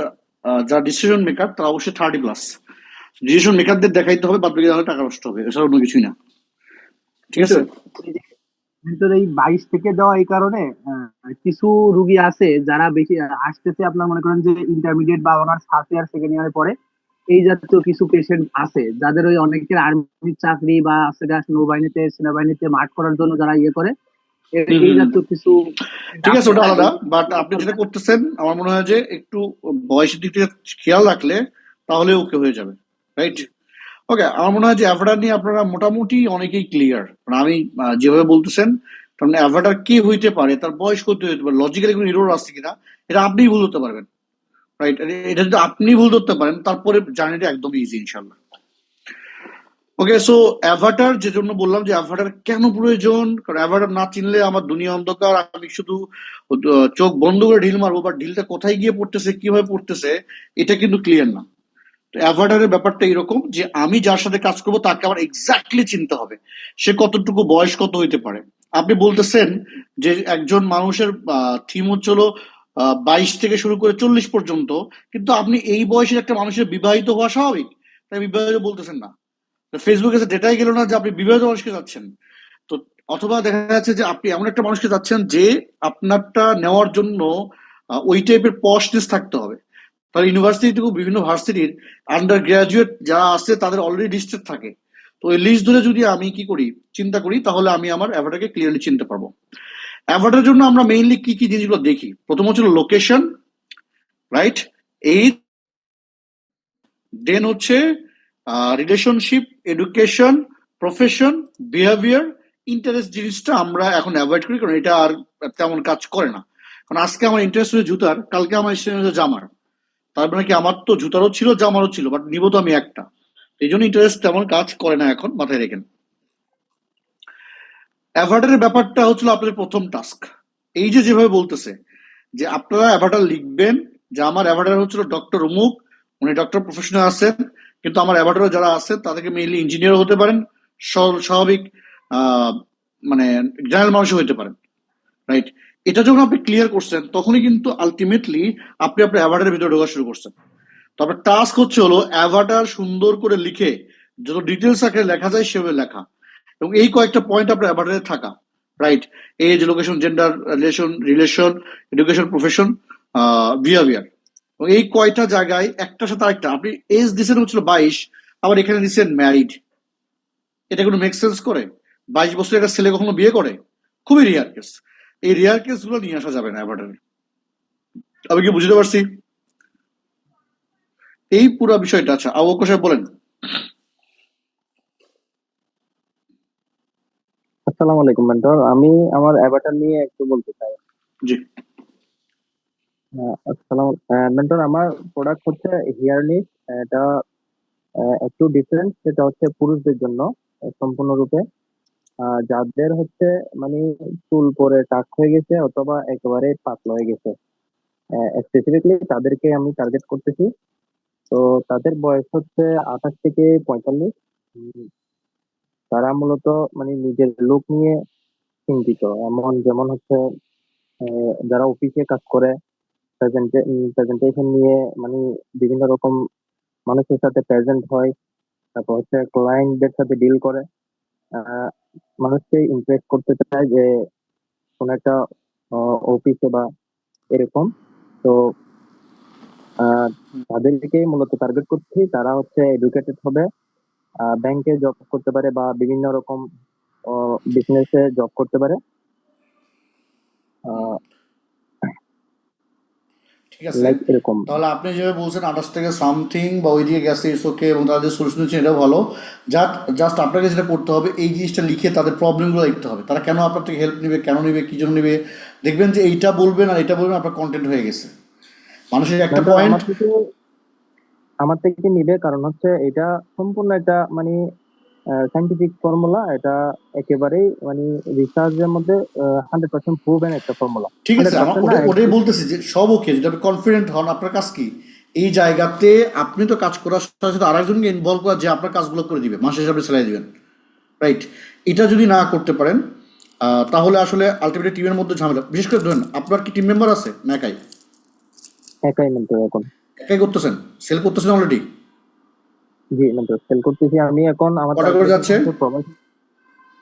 যারা ডিসিশন মেকার তারা অবশ্যই 30+। ডিসিশন মেকারদের দেখাইতে হবে, বাদ বাকি টাকা নষ্ট হবে, এছাড়া অন্য কিছুই না, ঠিক আছে? কিন্তু এই 22 থেকে দেওয়া এই কারণে কিছু রুগী আছে যারা বেশি আসতেছে, আপনার মনে করেন যে ইন্টারমিডিয়েট বা অনার্স ফার্স্ট ইয়ার সেকেন্ড ইয়ারে পরে, এই জাতীয় কিছু পেশেন্ট আছে যাদের ওই অনেকের আর্মির চাকরি বা নৌবাহিনীতে সেনাবাহিনীতে মাঠ করার জন্য যারা ইয়ে করে, এই জাতীয় কিছু। ঠিক আছে, ওটা আলাদা। বাট আপনি যেটা করতেছেন আমার মনে হয় যে একটু বয়সের দিক থেকে খেয়াল রাখলে তাহলে ওকে হয়ে যাবে, রাইট? ওকে, আমার মনে হয় যে অ্যাভাটার নিয়ে আপনারা মোটামুটি অনেকেই ক্লিয়ার। আমি যেভাবে বলতেছেন তার মানে অ্যাভাটার কি হইতে পারে, তার বয়স কত হইতে পারে, লজিক্যালি কোনো এরর আসছে কিনা এটা আপনিই ভুল ধরতে পারবেন, রাইট? এটা যদি আপনি ভুল ধরতে পারেন তারপরে জার্নিটা একদম ইজি ইনশাল্লাহ। ওকে, সো অ্যাভাটার যে জন্য বললাম যে অ্যাভাটার কেন প্রয়োজন, কারণ অ্যাভাটার না চিনলে আমার দুনিয়া অন্ধকার, আমি শুধু চোখ বন্ধ করে ঢিল মারবো, বা ঢিলটা কোথায় গিয়ে পড়তেছে, কিভাবে পড়তেছে, এটা কিন্তু ক্লিয়ার না। অ্যাভাটারের ব্যাপারটা এরকম যে আমি যার সাথে কাজ করবো তাকে আমার এক্স্যাক্টলি চিনতে হবে, সে কতটুকু বয়স কত হইতে পারে। আপনি বলতেছেন যে একজন মানুষের থিম হচ্ছিল 22 থেকে শুরু করে 40 পর্যন্ত, কিন্তু আপনি এই বয়সের একটা মানুষের বিবাহিত হওয়া স্বাভাবিক, তাই বিবাহিত বলতেছেন না। ফেসবুকে ডেটাই গেল না যে আপনি বিবাহিত মানুষকে যাচ্ছেন। তো অথবা দেখা যাচ্ছে যে আপনি এমন একটা মানুষকে যাচ্ছেন যে আপনারটা নেওয়ার জন্য ওই টাইপের পশনেস থাকতে হবে। তার ইউনিভার্সিটি থেকে বিভিন্ন ভার্সিটির আন্ডার গ্রাজুয়েট যারা আছে তাদের অলরেডি ডিস্ট্রিক্ট থাকে, তো ওই লিস্ট ধরে যদি আমি কি করি, চিন্তা করি, তাহলে আমি আমার অ্যাভাটারকে ক্লিয়ারলি চিনতে পারবো। অ্যাভাটারের জন্য আমরা মেইনলি কি কি জিনিসগুলো দেখি? প্রথম হচ্ছে লোকেশন, রাইট, এইজ, দেন হচ্ছে relationship, education, profession, behaviour, interest. জিনিসটা আমরা এখন অ্যাভয়েড করি, কারণ এটা আর তেমন কাজ করে না। কারণ আজকে আমার ইন্টারেস্ট হচ্ছে জুতার, কালকে আমার ইন্টারেস্ট হচ্ছে জামার। তার মানে কি আমার তো জুতারও ছিল, জামারও ছিল, বাট নিব তো আমি একটা। এই জন্য ইন্টারেস্ট তেমন কাজ করে না এখন, মাথায় রেখেন। অ্যাভাটারের ব্যাপারটা হচ্ছিল আপনাদের প্রথম টাস্ক। এই যে যেভাবে বলতেছে যে আপনারা অ্যাভাটার লিখবেন, যে আমার অ্যাভাটার হচ্ছিল ডক্টর অমুক, উনি ডক্টর প্রফেশনাল আছেন, কিন্তু আমার অ্যাভাটার যারা আছেন তাদেরকে মেইনলি ইঞ্জিনিয়ার হতে পারেন, স্বাভাবিক মানে জেনারেল মানুষও হতে পারেন, রাইট। এটা যখন আপনি ক্লিয়ার করছেন, তখনই কিন্তু আলটিমেটলি আপনি আপনার অ্যাভাটারের ভিতরে ঢোকা শুরু করছেন। তবে টাস্ক হচ্ছে হলো অ্যাভাটার সুন্দর করে লিখে যত ডিটেলস আকারে লেখা যায় সেভাবে লেখা, এবং এই কয়েকটা পয়েন্ট আপনার অ্যাভাটারে থাকা, right. Age, location, gender, relation, education, profession, behaviour. এই কয়টা জায়গায় একটার সাথে আরেকটা, আপনি এজ দিচ্ছেন হচ্ছিল 22, আবার এখানে দিচ্ছেন ম্যারিড। এটা কোনো মেক সেন্স করে? 22 বছরের একটা ছেলে কখনো বিয়ে করে? খুবই রেয়ার কেস। এই রেয়ার কেস গুলো নিয়ে আসা যাবে না অ্যাভাটারে। আমি কি বুঝতে পারছি এই পুরো বিষয়টা? আচ্ছা, আবু বকর সাহেব বলেন। আসসালামু আলাইকুম মেন্টর, আমি আমার অ্যাভাটার নিয়ে একটু বলতে চাই। জি। আসসালাম মেন্টর, আমার প্রোডাক্ট হচ্ছে হিয়ারলিস। এটা একটু ডিফারেন্ট, সেটা হচ্ছে পুরুষদের জন্য সম্পূর্ণরূপে। যাদের হচ্ছে মানে চুল পরে টাক হয়ে গেছে অথবা একেবারে পাতলা হয়ে গেছে, স্পেসিফিকলি তাদেরকে আমি টার্গেট করতেছি। তো তাদের বয়স হচ্ছে 28 থেকে 45। তারা মূলত মানে নিজের লুক নিয়ে চিন্তিত, এমন যেমন হচ্ছে যারা অফিসে কাজ করে, প্রেজেন্টেশন নিয়ে মানে বিভিন্ন রকম মানুষের সাথে প্রেজেন্ট হয়, তারপর হচ্ছে ক্লায়েন্টদের সাথে ডিল করে, আহ, মানুষকে ইমপ্রেস করতে চায় যে কোন একটা অফিসে বা এরকম। তো তাদেরকে মূলত টার্গেট করছি। তারা হচ্ছে এডুকেটেড হবে, ব্যাংকে জব করতে পারে বা বিভিন্ন রকম বিজনেসে জব করতে পারে। ঠিক আছে, লাইক এরকম। তাহলে আপনি যেভাবে বলছেন 28 থেকে সামথিং বা ওই দিকে গেছে, ইটস ওকে, এবং তাদের সলিউশন হচ্ছে এটাও ভালো। জাস্ট আপনাকে যেটা করতে হবে, এই জিনিসটা লিখে তাদের প্রবলেমগুলো লিখতে হবে। তারা কেন আপনার থেকে হেল্প নেবে, কেন নেবে, কি জন্য নেবে। দেখবেন যে এইটা বলবেন আর এটা বলবেন, আপনার কন্টেন্ট হয়ে গেছে। মানুষের একটা পয়েন্ট আমার থেকে নিবে, কারণ হচ্ছে এটা সম্পূর্ণ একটা মানে সাইন্টিফিক ফর্মুলা। এটা একেবারেই মানে রিসার্চের মধ্যে 100% প্রুভেন একটা ফর্মুলা। ঠিক আছে, আমার ওটাই বলতেছি যে সব ওকে, যদি আপনি কনফিডেন্ট হন, আপনার কাজ কি এই জায়গাতে আপনি তো কাজ করার সাথে সাথে আরেকজনকে ইনভলভ করা, যে আপনার কাজগুলো করে দিবে, মাসে হিসাবে সেলাই দিবেন, রাইট। এটা যদি না করতে পারেন, তাহলে আসলে আলটিমেটলি টিমের মধ্যে ঝামেলা। বিশেষ করে ধরেন আপনার কি টিম মেম্বার আছে না একাই? একাই মেন্টর, এখন একাই করতেছেন, সেল করতেছেন অলরেডি? জি মেন্টর, সেল করতেছি আমি এখন। আমার কটা করে যাচ্ছে?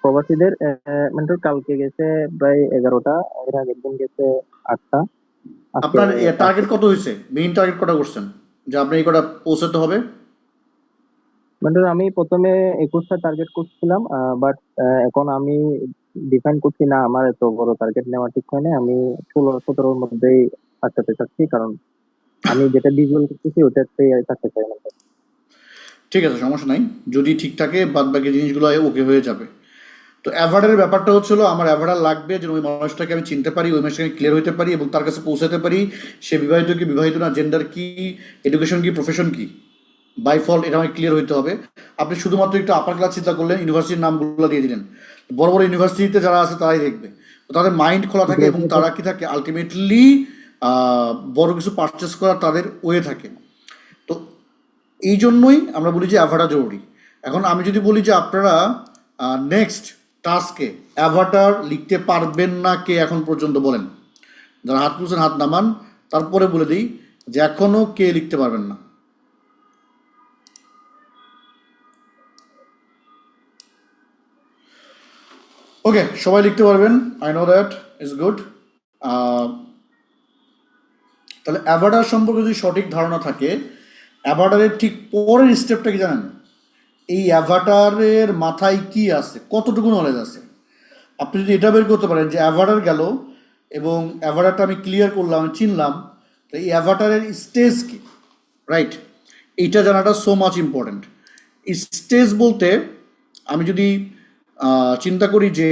প্রবাসীদের মেন্টর কালকে গেছে প্রায় 11টা, এর আগের দিন গেছে 8টা। আপনার টার্গেট কত হয়েছে? মেইন টার্গেট কটা করছেন যে আপনি এই কটা পৌঁছাতে হবে? মেন্টর আমি প্রথমে 21টা টার্গেট করছিলাম, বাট এখন আমি ডিফাইন করছি না, আমার এত বড় টার্গেট নেওয়া ঠিক হয় না। আমি 16-17-র মধ্যেই আটকাতে চাচ্ছি, কারণ আমি যেটা ভিজুয়াল করতেছি ওটাতে থাকতে চাই না। ঠিক আছে, সমস্যা নাই, যদি ঠিক থাকে বাদ বাকি জিনিসগুলো ওকে হয়ে যাবে। তো অ্যাভার্ডের ব্যাপারটা হচ্ছিল, আমার অ্যাভার্ডার লাগবে যেন ওই মানুষটাকে আমি চিনতে পারি, ওই মানুষটাকে ক্লিয়ার হতে পারি এবং তার কাছে পৌঁছাতে পারি। সে বিবাহিত কি বিবাহিত না, জেন্ডার কি, এডুকেশন কি, প্রফেশন কি, বাই ফল্ট এটা আমাকে ক্লিয়ার হইতে হবে। আপনি শুধুমাত্র একটু আপার ক্লাস চিন্তা করলেন, ইউনিভার্সিটির নামগুলো দিয়ে দিলেন, বড় বড় ইউনিভার্সিটিতে যারা আছে তারাই দেখবে। তো তাদের মাইন্ড খোলা থাকে এবং তারা কি থাকে আলটিমেটলি বড় কিছু পারচেস করার তাদের ওয়ে থাকে। তো এই জন্যই আমরা বলি যে অ্যাভাটার জরুরি। এখন আমি যদি বলি যে আপনারা নেক্সট টাস্কে অ্যাভাটার লিখতে পারবেন না কে এখন পর্যন্ত বলেন? যারা হাত তুলছেন হাত নামান, তারপরে বলে দিই যে এখনো কে লিখতে পারবেন না। ওকে, সবাই লিখতে পারবেন, I know that is good. তাহলে অ্যাভাটার সম্পর্কে যদি সঠিক ধারণা থাকে, অ্যাভাটারের ঠিক পরের স্টেপটা কি জানেন? এই অ্যাভাটারের মাথায় কি আছে, কতটুকু নলেজ আছে। আপনি যদি এটা বের করতে পারেন যে অ্যাভাটার গেল এবং অ্যাভাটারটা আমি ক্লিয়ার করলাম, আমি চিনলাম, তো এই অ্যাভাটারের স্টেজ কি, রাইট, এইটা জানাটা সো মাচ ইম্পর্ট্যান্ট। স্টেজ বলতে আমি যদি চিন্তা করি যে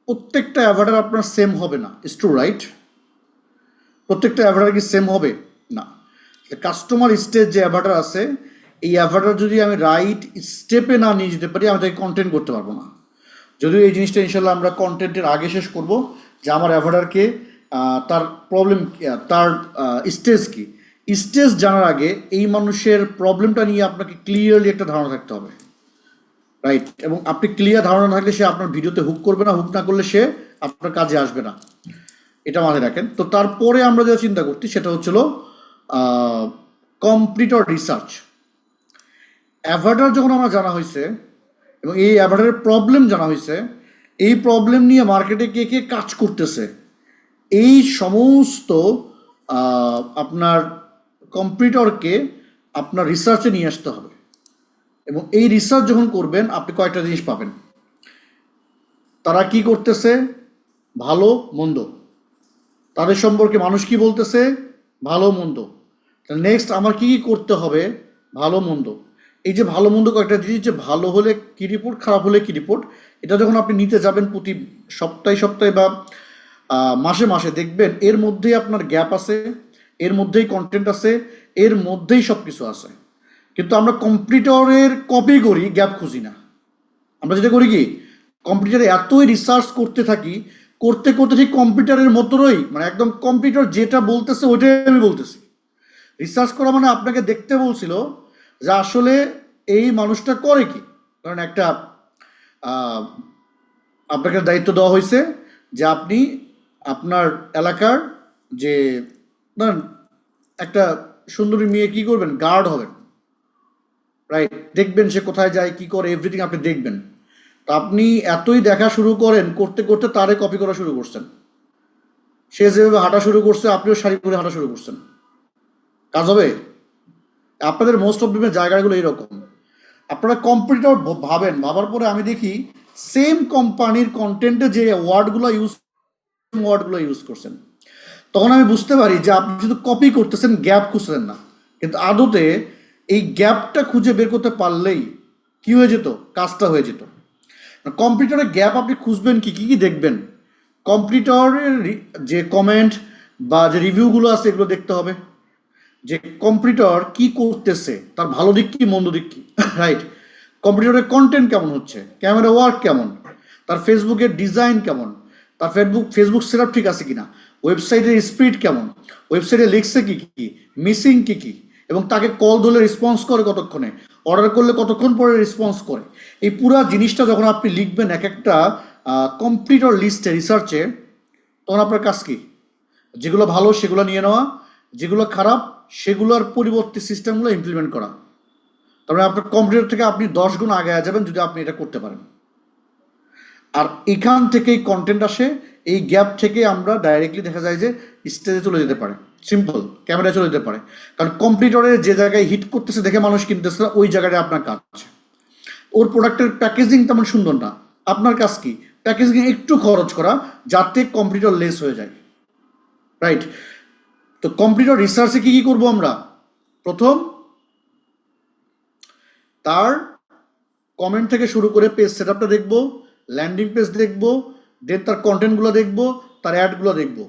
প্রত্যেকটা অ্যাভাটার আপনার সেম হবে না, ইটস ট্রু, রাইট? প্রত্যেকটা অ্যাভাটার কি সেম হবে না। কাস্টমার স্টেজ যে অ্যাভাটার আছে, এই অ্যাভাটার যদি আমি রাইট স্টেপে না নিয়ে যেতে পারি, আমি তাকে কন্টেন্ট করতে পারবো না। যদিও এই জিনিসটা ইনশাল্লাহ আমরা কন্টেন্টের আগে শেষ করব, যে আমার অ্যাভাটারকে তার প্রবলেম, তার স্টেজ কি। স্টেজ জানার আগে এই মানুষের প্রবলেমটা নিয়ে আপনাকে ক্লিয়ারলি একটা ধারণা থাকতে হবে, রাইট? এবং আপনি ক্লিয়ার ধারণা থাকলে সে আপনার ভিডিওতে হুক করবে না, হুক না করলে সে আপনার কাজে আসবে না, এটা মাথায় রাখেন। তো তারপরে আমরা যেটা চিন্তা করছি সেটা হচ্ছিল কমপ্লিটর রিসার্চ। অ্যাভাটার যখন আমরা জানা হয়েছে এবং এই অ্যাভাটারের প্রবলেম জানা হয়েছে, এই প্রবলেম নিয়ে মার্কেটে কে কে কাজ করতেছে, এই সমস্ত আপনার কম্পিউটারকে আপনার রিসার্চে নিয়ে আসতে হবে। এবং এই রিসার্চ যখন করবেন আপনি কয়েকটা জিনিস পাবেন। তারা কি করতেছে, ভালো মন্দ, তাদের সম্পর্কে মানুষ কি বলতেছে, ভালো মন্দ। নেক্সট আমার কি কি করতে হবে, ভালো মন্দ। এই যে ভালো মন্দ কয়েকটা জিনিস, যে ভালো হলে কি রিপোর্ট, খারাপ হলে কি রিপোর্ট, এটা যখন আপনি নিতে যাবেন প্রতি সপ্তাহে বা মাসে মাসে, দেখবেন এর মধ্যেই আপনার গ্যাপ আছে, এর মধ্যেই কন্টেন্ট আছে, এর মধ্যেই সব কিছু আছে। কিন্তু আমরা কম্পিউটারের কপি করি, গ্যাপ খুঁজি না। আমরা যেটা করি কি, কম্পিউটারে এতই রিসার্চ করতে থাকি, করতে করতে ঠিক কম্পিউটারের মতোই, মানে একদম কম্পিউটার যেটা বলতেছে ওইটাই আমি বলতেছি। রিসার্চ করা মানে আপনাকে দেখতে বলছিল যে আসলে এই মানুষটা করে কি। কারণ একটা আপনাকে দায়িত্ব দেওয়া হয়েছে যে আপনি আপনার এলাকার যে ধরেন একটা সুন্দরী মেয়ে কি করবেন, গার্ড হবেন, রাইট? দেখবেন সে কোথায় যায়, কি করে, এভরিথিং আপনি দেখবেন। তো আপনি এতই দেখা শুরু করেন, করতে করতে তারে কপি করা শুরু করছেন। সে যেভাবে হাঁটা শুরু করছে আপনিও শাড়ি পরে হাঁটা শুরু করছেন। কাজ হবে? আপনাদের মোস্ট অফ দ্য জায়গাগুলো এইরকম। আপনারা কম্পিউটার ভাবেন, ভাবার পরে আমি দেখি সেম কোম্পানির কন্টেন্টে যে ওয়ার্ডগুলো ইউজ করছেন, তখন আমি বুঝতে পারি যে আপনি শুধু কপি করতেছেন, গ্যাপ খুঁজছেন না। কিন্তু আদতে এই গ্যাপটা খুঁজে বের করতে পারলেই কি হয়ে যেত, কাজটা হয়ে যেত। কম্পিউটারে গ্যাপ আপনি খুঁজবেন কি কি দেখবেন, কম্পিউটারের যে কমেন্ট বা যে রিভিউগুলো আছে এগুলো দেখতে হবে, যে কম্পিউটার কি করতেছে, তার ভালো দিক কি মন্দ দিক কি, রাইট? কম্পিউটারের কন্টেন্ট কেমন হচ্ছে, ক্যামেরা ওয়ার্ক কেমন, তার ফেসবুকের ডিজাইন কেমন, তার ফেসবুক সেটআপ ঠিক আছে কিনা, ওয়েবসাইটের স্পিড কেমন, ওয়েবসাইটে লিখছে কি কি, মিসিং কি কি, এবং তাকে কল ধরলে রেসপন্স করে কতক্ষণে, অর্ডার করলে কতক্ষণ পরে রেসপন্স করে। এই পুরো জিনিসটা যখন আপনি লিখবেন এক একটা কম্পিউটার লিস্টে, রিসার্চে, তখন আপনার কাজ কি, যেগুলো ভালো সেগুলো নিয়ে নেওয়া, যেগুলো খারাপ সেগুলোর পরিবর্তে সিস্টেমগুলো ইমপ্লিমেন্ট করা। তারপরে আপনার কম্পিউটার থেকে আপনি 10 গুণ আগে যাবেন যদি আপনি এটা করতে পারেন। আর এখান থেকেই কন্টেন্ট আসে, এই গ্যাপ থেকে আমরা ডাইরেক্টলি দেখা যায় যে স্টেজে চলে যেতে পারে, সিম্পল ক্যামেরায় চলে যেতে পারে। কারণ কম্পিউটারে যে জায়গায় হিট করতেছে দেখে মানুষ কিনতেছে, ওই জায়গায় আপনার কাজ। ওর প্রোডাক্টের প্যাকেজিং তেমন সুন্দর না, আপনার কাজ কি প্যাকেজিং একটু খরচ করা যাতে কম্পিউটার লেস হয়ে যায়, রাইট? তো কম্পিউটার রিসার্চে কি কি করবো আমরা, প্রথম তার কমেন্ট থেকে শুরু করে পেজ সেটআপটা দেখবো, ল্যান্ডিং পেজ দেখবো, দেন তার কন্টেন্টগুলো দেখবো, তার অ্যাডগুলো দেখবো।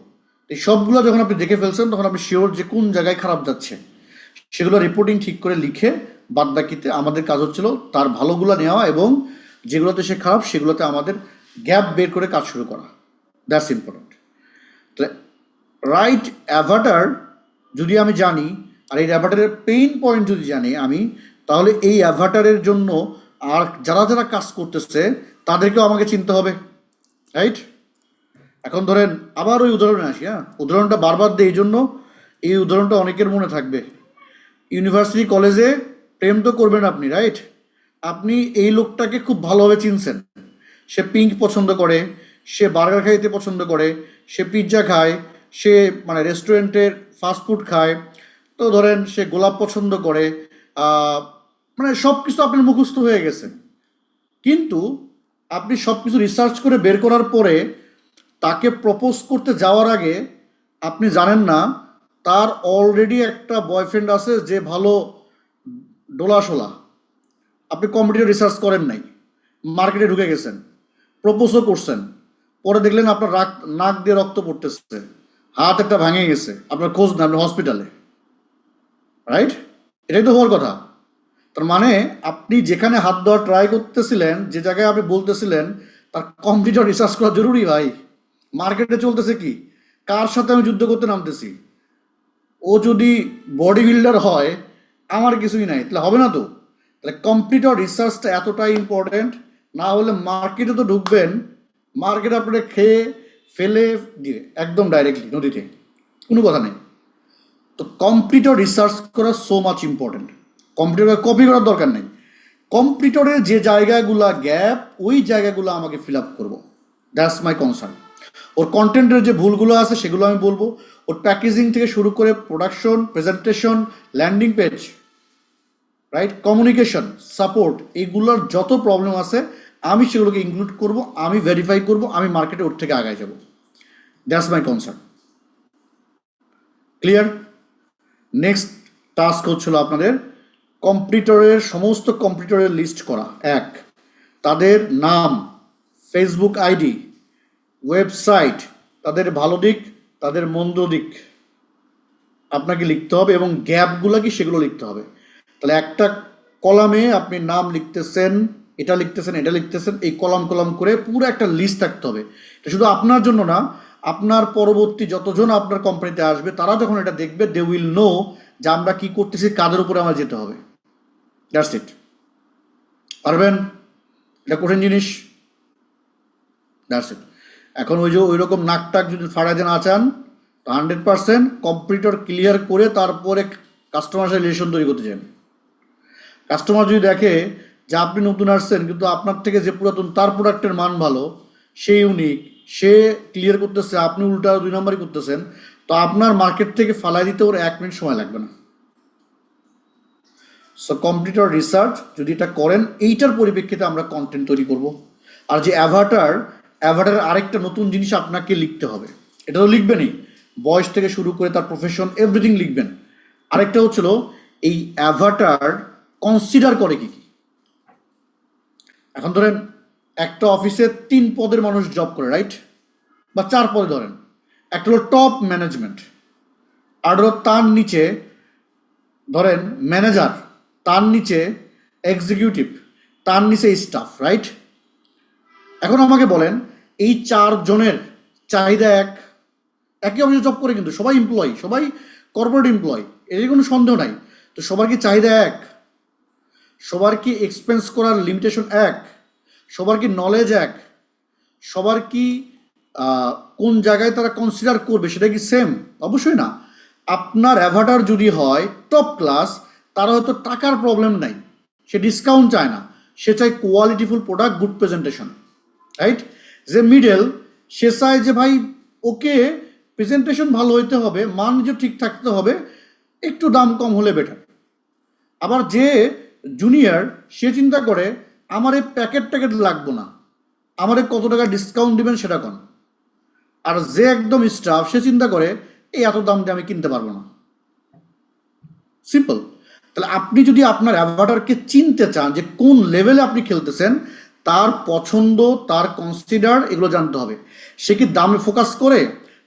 এই সবগুলো যখন আপনি দেখে ফেলছেন তখন আপনি শিওর যে কোন জায়গায় খারাপ যাচ্ছে, সেগুলো রিপোর্টিং ঠিক করে লিখে বাদ বাকিতে আমাদের কাজ হচ্ছিল তার ভালোগুলো নেওয়া এবং যেগুলোতে সে খারাপ সেগুলোতে আমাদের গ্যাপ বের করে কাজ শুরু করা। That's important. তাহলে রাইট অ্যাভাটার যদি আমি জানি, আর এই অ্যাভাটারের পেইন পয়েন্ট যদি জানি আমি, তাহলে এই অ্যাভাটারের জন্য আর যারা যারা কাজ করতেছে তাদেরকেও আমাকে চিনতে হবে, রাইট? এখন ধরেন আবার ওই উদাহরণে আসি, হ্যাঁ, উদাহরণটা বারবার দিই এই জন্য এই উদাহরণটা অনেকের মনে থাকবে। ইউনিভার্সিটি কলেজে প্রেম তো করবেন আপনি, রাইট? আপনি এই লোকটাকে খুব ভালোভাবে চিনছেন, সে পিঙ্ক পছন্দ করে, সে বার্গার খাইতে পছন্দ করে, সে পিৎজা খায়, সে মানে রেস্টুরেন্টের ফাস্টফুড খায়, তো ধরেন সে গোলাপ পছন্দ করে, মানে সব কিছু আপনার মুখস্থ হয়ে গেছে, কিন্তু আপনি সব কিছু রিসার্চ করে বের করার পরে তাকে প্রপোজ করতে যাওয়ার আগে আপনি জানেন না তার অলরেডি একটা বয়ফ্রেন্ড আছে যে ভালো ডোলাশোলা। আপনি কম্পিউটার রিসার্চ করেন নাই, মার্কেটে ঢুকে গেছেন, প্রপোজও করছেন, পরে দেখলেন আপনার নাক দিয়ে রক্ত পড়তেছে, হাত একটা ভাঙে গেছে, আপনার খোঁজ না, আপনি হসপিটালে, রাইট? এটাই তো হওয়ার কথা। তার মানে আপনি যেখানে হাত দেওয়ার ট্রাই করতেছিলেন, যে জায়গায় আপনি বলতেছিলেন তার কম্পিউটার রিসার্চ করা জরুরি ভাই। মার্কেটে চলতেছে কি, কার সাথে আমি যুদ্ধ করতে নামতেছি? ও যদি বডি বিল্ডার হয় আমার কিছুই নাই, তাহলে হবে না তো। তাহলে কম্পিউটার রিসার্চটা এতটাই ইম্পর্টেন্ট, না হলে মার্কেটে তো ঢুকবেন, মার্কেটে আপনারা খেয়ে ফেলে দিয়ে একদম ডাইরেক্টলি নদীতে, কোনো কথা নেই। তো কম্পিউটার রিসার্চ করা so much important. Computer copy করার দরকার নেই, কম্পিউটারের যে জায়গাগুলো গ্যাপ ওই জায়গাগুলো আমাকে ফিল আপ করবো, দ্যাটস মাই কনসার্ন। ওর কন্টেন্টের যে ভুলগুলো আছে সেগুলো আমি বলবো, ওর প্যাকেজিং থেকে শুরু করে production, presentation, landing page, right, communication, support, এইগুলোর যত প্রবলেম আছে আমি সেগুলোকে ইনক্লুড করব, আমি ভেরিফাই করব, আমি মার্কেটে ওর থেকে আগায় যাব। That's my concern. Clear? Next task হচ্ছিল আপনাদের কম্পিউটারের সমস্ত কম্পিউটারের লিস্ট করা। এক, তাদের নাম, ফেসবুক আইডি, ওয়েবসাইট, তাদের ভালো দিক, তাদের মন্দ দিক আপনাকে লিখতে হবে, এবং গ্যাপগুলো কি সেগুলো লিখতে হবে। তাহলে একটা কলামে আপনি নাম লিখতেছেন, এটা লিখতেছেন, এটা লিখতেছেন, এই কলাম কলাম করে পুরো একটা লিস্ট থাকতে হবে। এটা শুধু আপনার জন্য না, আপনার পরবর্তী যতজন আপনার কোম্পানিতে আসবে তারা যখন এটা দেখবে, দে উইল নো যে আমরা কি করতেছি, কাদের উপরে আমার যেতে হবে। That's it. পারবেন? এটা কঠিন জিনিস। That's it. এখন ওই যে ওই রকম নাকটাক যদি ফাড়াই দেন আচান, 100% কম্পিউটার ক্লিয়ার করে তারপরে কাস্টমার সাথে রিলেশন তৈরি করতে চান। কাস্টমার যদি দেখে যে আপনি নতুন আসছেন কিন্তু আপনার থেকে যে পুরাতন তার প্রোডাক্টের মান ভালো, সে ইউনিক, সে ক্লিয়ার করতেছে, আপনি উল্টা 2 নম্বরই করতেছেন, তো আপনার মার্কেট থেকে ফালাই দিতে ওর 1 মিনিট সময় লাগবে না। সো কম্পিউটার রিসার্চ যদি এটা করেন, এইটার পরিপ্রেক্ষিতে আমরা কন্টেন্ট তৈরি করব। আর যে অ্যাভাটারের আরেকটা নতুন জিনিস আপনাকে লিখতে হবে, এটা তো লিখবেনই, বয়স থেকে শুরু করে তার প্রফেশন এভরিথিং লিখবেন। আরেকটা হচ্ছিল এই অ্যাভাটার কনসিডার করে কি কি। এখন ধরেন একটা অফিসে 3 পদের মানুষ জব করে, রাইট, বা 4 পদে ধরেন। একটা হলো টপ ম্যানেজমেন্ট, আর হলো তার নিচে ধরেন ম্যানেজার, তার নিচে এক্সিকিউটিভ, তার নিচে স্টাফ, রাইট। এখন আমাকে বলেন এই 4 জনের চাহিদা একই অফিসে জব করে, কিন্তু সবাই এমপ্লয়ি, সবাই কর্পোরেট এমপ্লয়ি, এর কোনো সন্দেহ নাই। তো সবার কি চাহিদা এক? সবার কি এক্সপেন্স করার লিমিটেশন এক? সবার কি নলেজ এক? সবার কি কোন জায়গায় তারা কনসিডার করবে সেটা কি সেম? অবশ্যই না। আপনার অ্যাভাটার যদি হয় টপ ক্লাস, তারা হয়তো টাকার প্রবলেম নাই, সে ডিসকাউন্ট চায় না, সে চায় qualityful product, good presentation, right. যে মিডল, সে চায় যে ভাই ওকে প্রেজেন্টেশন ভালো হইতে হবে, মান যে ঠিক থাকতে হবে, একটু দাম কম হলে বেটার। আবার যে জুনিয়র, সে চিন্তা করে আমার এই প্যাকেট লাগবো না, আমার কত টাকা ডিসকাউন্ট দিবেন সেটা কোন। আর যে একদম স্টাফ, সে চিন্তা করে এই এত দাম দিয়ে আমি কিনতে পারবো না। সিম্পল। তাহলে আপনি যদি আপনার অ্যাভাটারকে চিনতে চান যে কোন লেভেলে আপনি খেলতেছেন, তার পছন্দ, তার কনসিডার, এগুলো জানতে হবে। সে কি দামে ফোকাস করে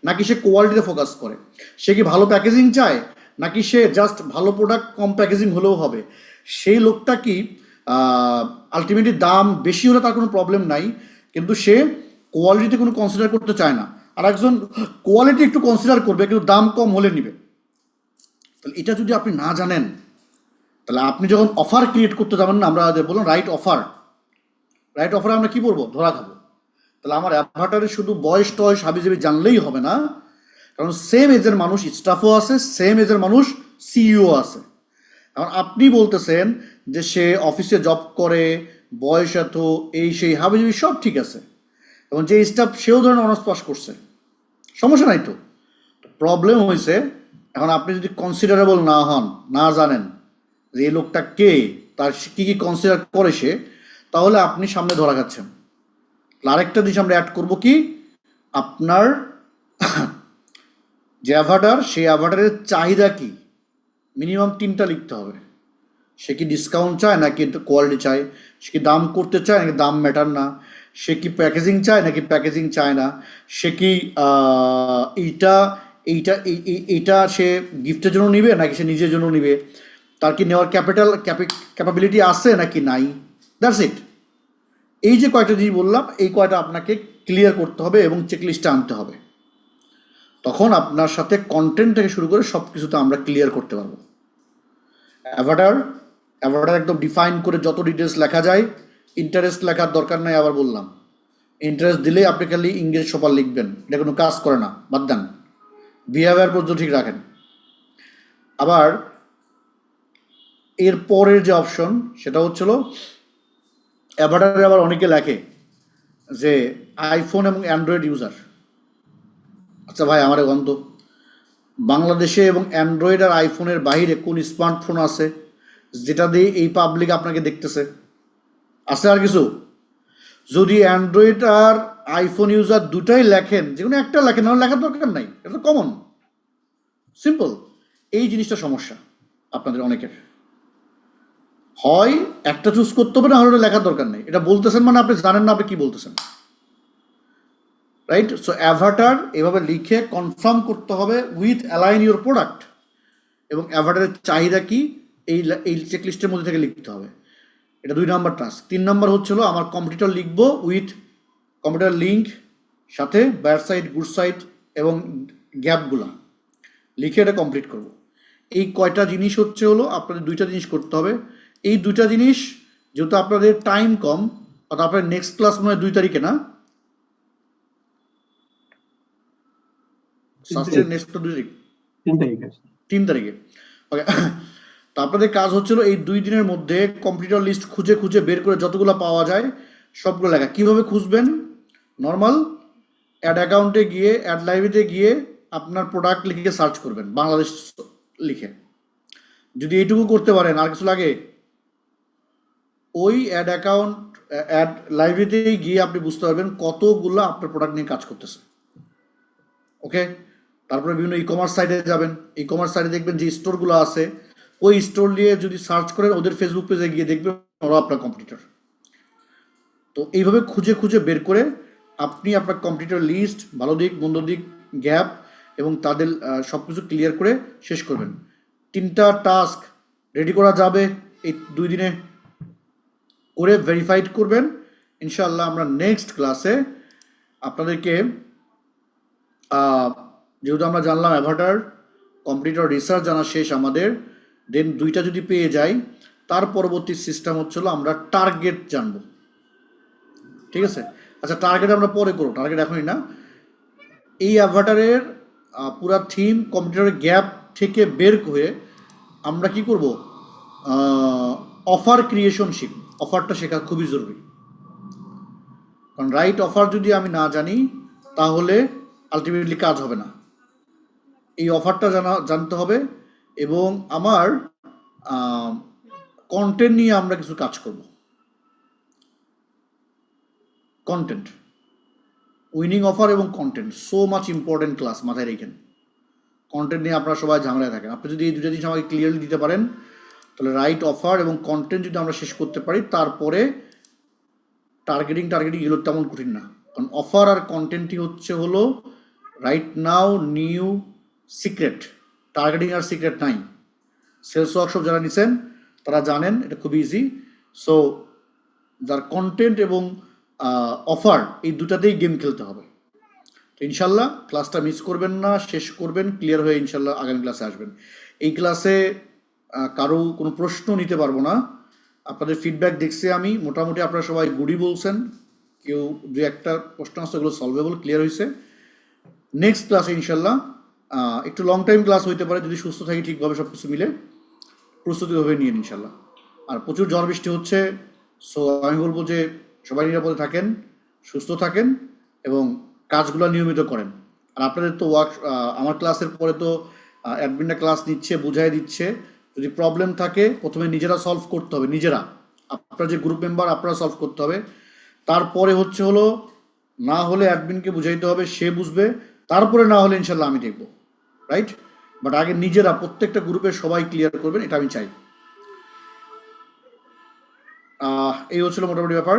নাকি সে কোয়ালিটিতে ফোকাস করে? সে কি ভালো প্যাকেজিং চায় নাকি সে জাস্ট ভালো প্রোডাক্ট কম প্যাকেজিং হলেও হবে? সেই লোকটা কি আলটিমেটলি দাম বেশি হলে তার কোনো প্রবলেম নাই, কিন্তু সে কোয়ালিটিতে কোনো কনসিডার করতে চায় না। আর একজন কোয়ালিটি একটু কনসিডার করবে কিন্তু দাম কম হলে নিবে। তাহলে এটা যদি আপনি না জানেন, তাহলে আপনি যখন অফার ক্রিয়েট করতে যাবেন না, আমরা বললাম রাইট অফারে আমরা কি বলবো? ধরা খাবো। তাহলে আমার অ্যাভাটারে শুধু বয়স টয়স হাবিজাবি জানলেই হবে না, কারণ সেম এজের মানুষ স্টাফও আছে, সেম এজের মানুষ সিইও আছে। এখন আপনি বলতেছেন যে সে অফিসে জব করে, বয়স এত, এই সেই হাবিজাবি সব ঠিক আছে, এবং যে স্টাফ সেও ধরেন অনার্স পাস করছে, সমস্যা নাই তো। প্রবলেম হয়েছে এখন আপনি যদি কনসিডারেবল না হন, না জানেন যে এই লোকটা কে, তার কী কী কনসিডার করে সে, তাহলে আপনি সামনে ধরা যাচ্ছেন। আরেকটা জিনিস আমরা অ্যাড করবো কি, আপনার যে অ্যাভাটার, সেই অ্যাভাটারের চাহিদা কি, মিনিমাম 3টা লিখতে হবে। সে কি ডিসকাউন্ট চায় নাকি কোয়ালিটি চায়, সে কি দাম করতে চায় নাকি দাম ম্যাটার না, সে কি প্যাকেজিং চায় নাকি প্যাকেজিং চায় না, সে কি এইটা এইটা এইটা সে গিফটের জন্য নিবে নাকি সে নিজের জন্য নিবে, তার কি নেওয়ার ক্যাপাবিলিটি আছে নাকি নাই। That's it. এই যে কয়টা জিনিস বললাম, এই কয়টা আপনাকে ক্লিয়ার করতে হবে এবং চেকলিস্টে আনতে হবে। তখন আপনার সাথে কন্টেন্ট থেকে শুরু করে সব কিছুতে আমরা ক্লিয়ার করতে পারবো। অ্যাভাটার একদম ডিফাইন করে যত ডিটেলস লেখা যায়, ইন্টারেস্ট লেখার দরকার নাই। আবার বললাম, ইন্টারেস্ট দিলেই আপনি খালি ইংরেজ সবার লিখবেন, এটা কোনো কাজ করে না, বাদ দেন। বিহেভিয়ার পর্যন্ত ঠিক রাখেন। আবার এর পরের যে অপশন, সেটা হচ্ছিল অ্যাভাটারে আবার অনেকে লেখে যে আইফোন এবং অ্যান্ড্রয়েড ইউজার। আচ্ছা ভাই, আমার গন্ত বাংলাদেশে এবং অ্যান্ড্রয়েড আর আইফোনের বাইরে কোন স্মার্টফোন আছে যেটা দিয়ে এই পাবলিক আপনাকে দেখতেছে? আছে আর কিছু? যদি অ্যান্ড্রয়েড আর আইফোন ইউজার দুটাই লেখেন, যে কোনো একটা লেখেন, নাহলে লেখার দরকার নাই, এটা তো কমন, সিম্পল। এই জিনিসটা সমস্যা আপনাদের অনেকের, হয় একটা চুজ করতে হবে, না হলে ওটা লেখার দরকার নেই। এটা বলতেছেন মানে আপনি জানেন না আপনি কি বলতেছেন, রাইট? সো অ্যাভাটার এভাবে লিখে কনফার্ম করতে হবে উইথ অ্যালাইন ইউর প্রোডাক্ট, এবং অ্যাভাটারের চাহিদা কি এই চেকলিস্টের মধ্যে থেকে লিখতে হবে। এটা 2 নম্বর টাস্ক। 3 নম্বর হচ্ছিল আমার কম্পিটিটর লিখবো উইথ কম্পিউটার লিঙ্ক, সাথে ব্যাড সাইড, গুড সাইড এবং গ্যাপগুলা লিখে এটা কমপ্লিট করব। এই কয়টা জিনিস হচ্ছে হলো আপনাদের 2টা জিনিস করতে হবে। এই 2টা জিনিস যেহেতু আপনাদের টাইম কম, অর্থাৎ আপনার নেক্সট ক্লাস মনে হয় 2 তারিখে না, নেক্সট 2 তারিখ, 3 তারিখে। ওকে, তো আপনাদের কাজ হচ্ছিল এই 2 দিনের মধ্যে কম্পিউটার লিস্ট খুঁজে খুঁজে বের করে যতগুলো পাওয়া যায় সবগুলো লেখা। কীভাবে খুঁজবেন? নর্মাল অ্যাড অ্যাকাউন্টে গিয়ে, অ্যাড লাইব্রেরিতে গিয়ে আপনার প্রোডাক্ট লিখে সার্চ করবেন, বাংলাদেশ লিখে। যদি এইটুকু করতে পারেন, আর কিছু লাগে? ওই অ্যাড অ্যাকাউন্ট, অ্যাড লাইব্রেরিতে গিয়ে আপনি বুঝতে পারবেন কতগুলো আপনার প্রোডাক্ট নিয়ে কাজ করতেছে। ওকে, তারপরে বিভিন্ন ই কমার্স সাইটে যাবেন, ই কমার্স সাইটে দেখবেন যে স্টোরগুলো আছে, ওই স্টোর নিয়ে যদি সার্চ করেন ওদের ফেসবুক পেজে গিয়ে দেখবেন ওরা আপনার কম্পিটিটর। তো এইভাবে খুঁজে খুঁজে বের করে আপনি আপনার কম্পিটিটর লিস্ট, ভালো দিক মন্দ দিক, গ্যাপ এবং তাদের সব কিছু ক্লিয়ার করে শেষ করবেন। 3টা টাস্ক রেডি করা যাবে এই 2 দিনে, করে ভেরিফাইড করবেন। ইনশাআল্লাহ আমরা নেক্সট ক্লাসে আপনাদেরকে, যেহেতু আমরা জানলাম অ্যাভাটার, কম্পিউটার রিসার্চ জানা শেষ আমাদের, দেন 2টা যদি পেয়ে যাই, তার পরবর্তী সিস্টেম হচ্ছিল আমরা টার্গেট জানব। ঠিক আছে? আচ্ছা, টার্গেট আমরা পরে করব, টার্গেট এখনই না। এই অ্যাভাটারের পুরা থিম কম্পিউটারের গ্যাপ থেকে বের হয়ে আমরা কি করব, অফার ক্রিয়েশন শিখব। অফারটা শেখা খুবই জরুরি, কারণ রাইট অফার যদি আমি না জানি তাহলে আলটিমেটলি কাজ হবে না। এই অফারটা জানতে হবে, এবং আমার কন্টেন্ট নিয়ে আমরা কিছু কাজ করব। কন্টেন্ট, উইনিং অফার এবং content, so much important class, মাথায় রেখেন। কন্টেন্ট নিয়ে আপনারা সবাই ঝামেলায় থাকেন। আপনি যদি এই 2টা জিনিস আমাকে ক্লিয়ারলি দিতে পারেন, তাহলে রাইট অফার এবং কন্টেন্ট যদি আমরা শেষ করতে পারি, তারপরে টার্গেটিং এগুলো তেমন কঠিন না। কারণ অফার আর কন্টেন্টই হচ্ছে হলো right now new secret. Targeting আর সিক্রেট নাই। সেলস ওয়ার্কশপ যারা নিছেন তারা জানেন এটা খুব ইজি। সো যার কন্টেন্ট এবং অফার, এই 2টাতেই গেম খেলতে হবে। তো ইনশাল্লাহ ক্লাসটা মিস করবেন না, শেষ করবেন, ক্লিয়ার হয়ে ইনশাল্লাহ আগামী ক্লাসে আসবেন। এই ক্লাসে কারো কোনো প্রশ্ন নিতে পারবো না। আপনাদের ফিডব্যাক দেখছি আমি, মোটামুটি আপনারা সবাই গুডই বলছেন, কেউ 2-1টা প্রশ্ন আসছে, ওগুলো সলভেবল, ক্লিয়ার হয়েছে। নেক্সট ক্লাসে ইনশাল্লাহ একটু লং টাইম ক্লাস হইতে পারে, যদি সুস্থ থাকি ঠিকভাবে সব কিছু মিলে, প্রস্তুতিভাবে নিয়ে ইনশাল্লাহ। আর প্রচুর ঝড় বৃষ্টি হচ্ছে, সো আমি বলবো যে সবাই নিরাপদে থাকেন, সুস্থ থাকেন এবং কাজগুলো নিয়মিত করেন। আর আপনাদের তো আমার ক্লাসের পরে তো অ্যাডমিনরা ক্লাস নিচ্ছে, বুঝাই দিচ্ছে, যদি প্রবলেম থাকে প্রথমে নিজেরা সলভ করতে হবে, নিজেরা, আপনার যে গ্রুপ মেম্বার আপনারা সলভ করতে হবে। তারপরে হচ্ছে হলো না হলে অ্যাডমিনকে বুঝাইতে হবে, সে বুঝবে, তারপরে না হলে ইনশাল্লাহ আমি দেখবো, রাইট? বাট আগে নিজেরা প্রত্যেকটা গ্রুপের সবাই ক্লিয়ার করবেন, এটা আমি চাই। এই হচ্ছিল মোটামুটি ব্যাপার।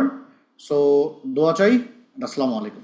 সো দোয়া চাই। আসসালামু আলাইকুম।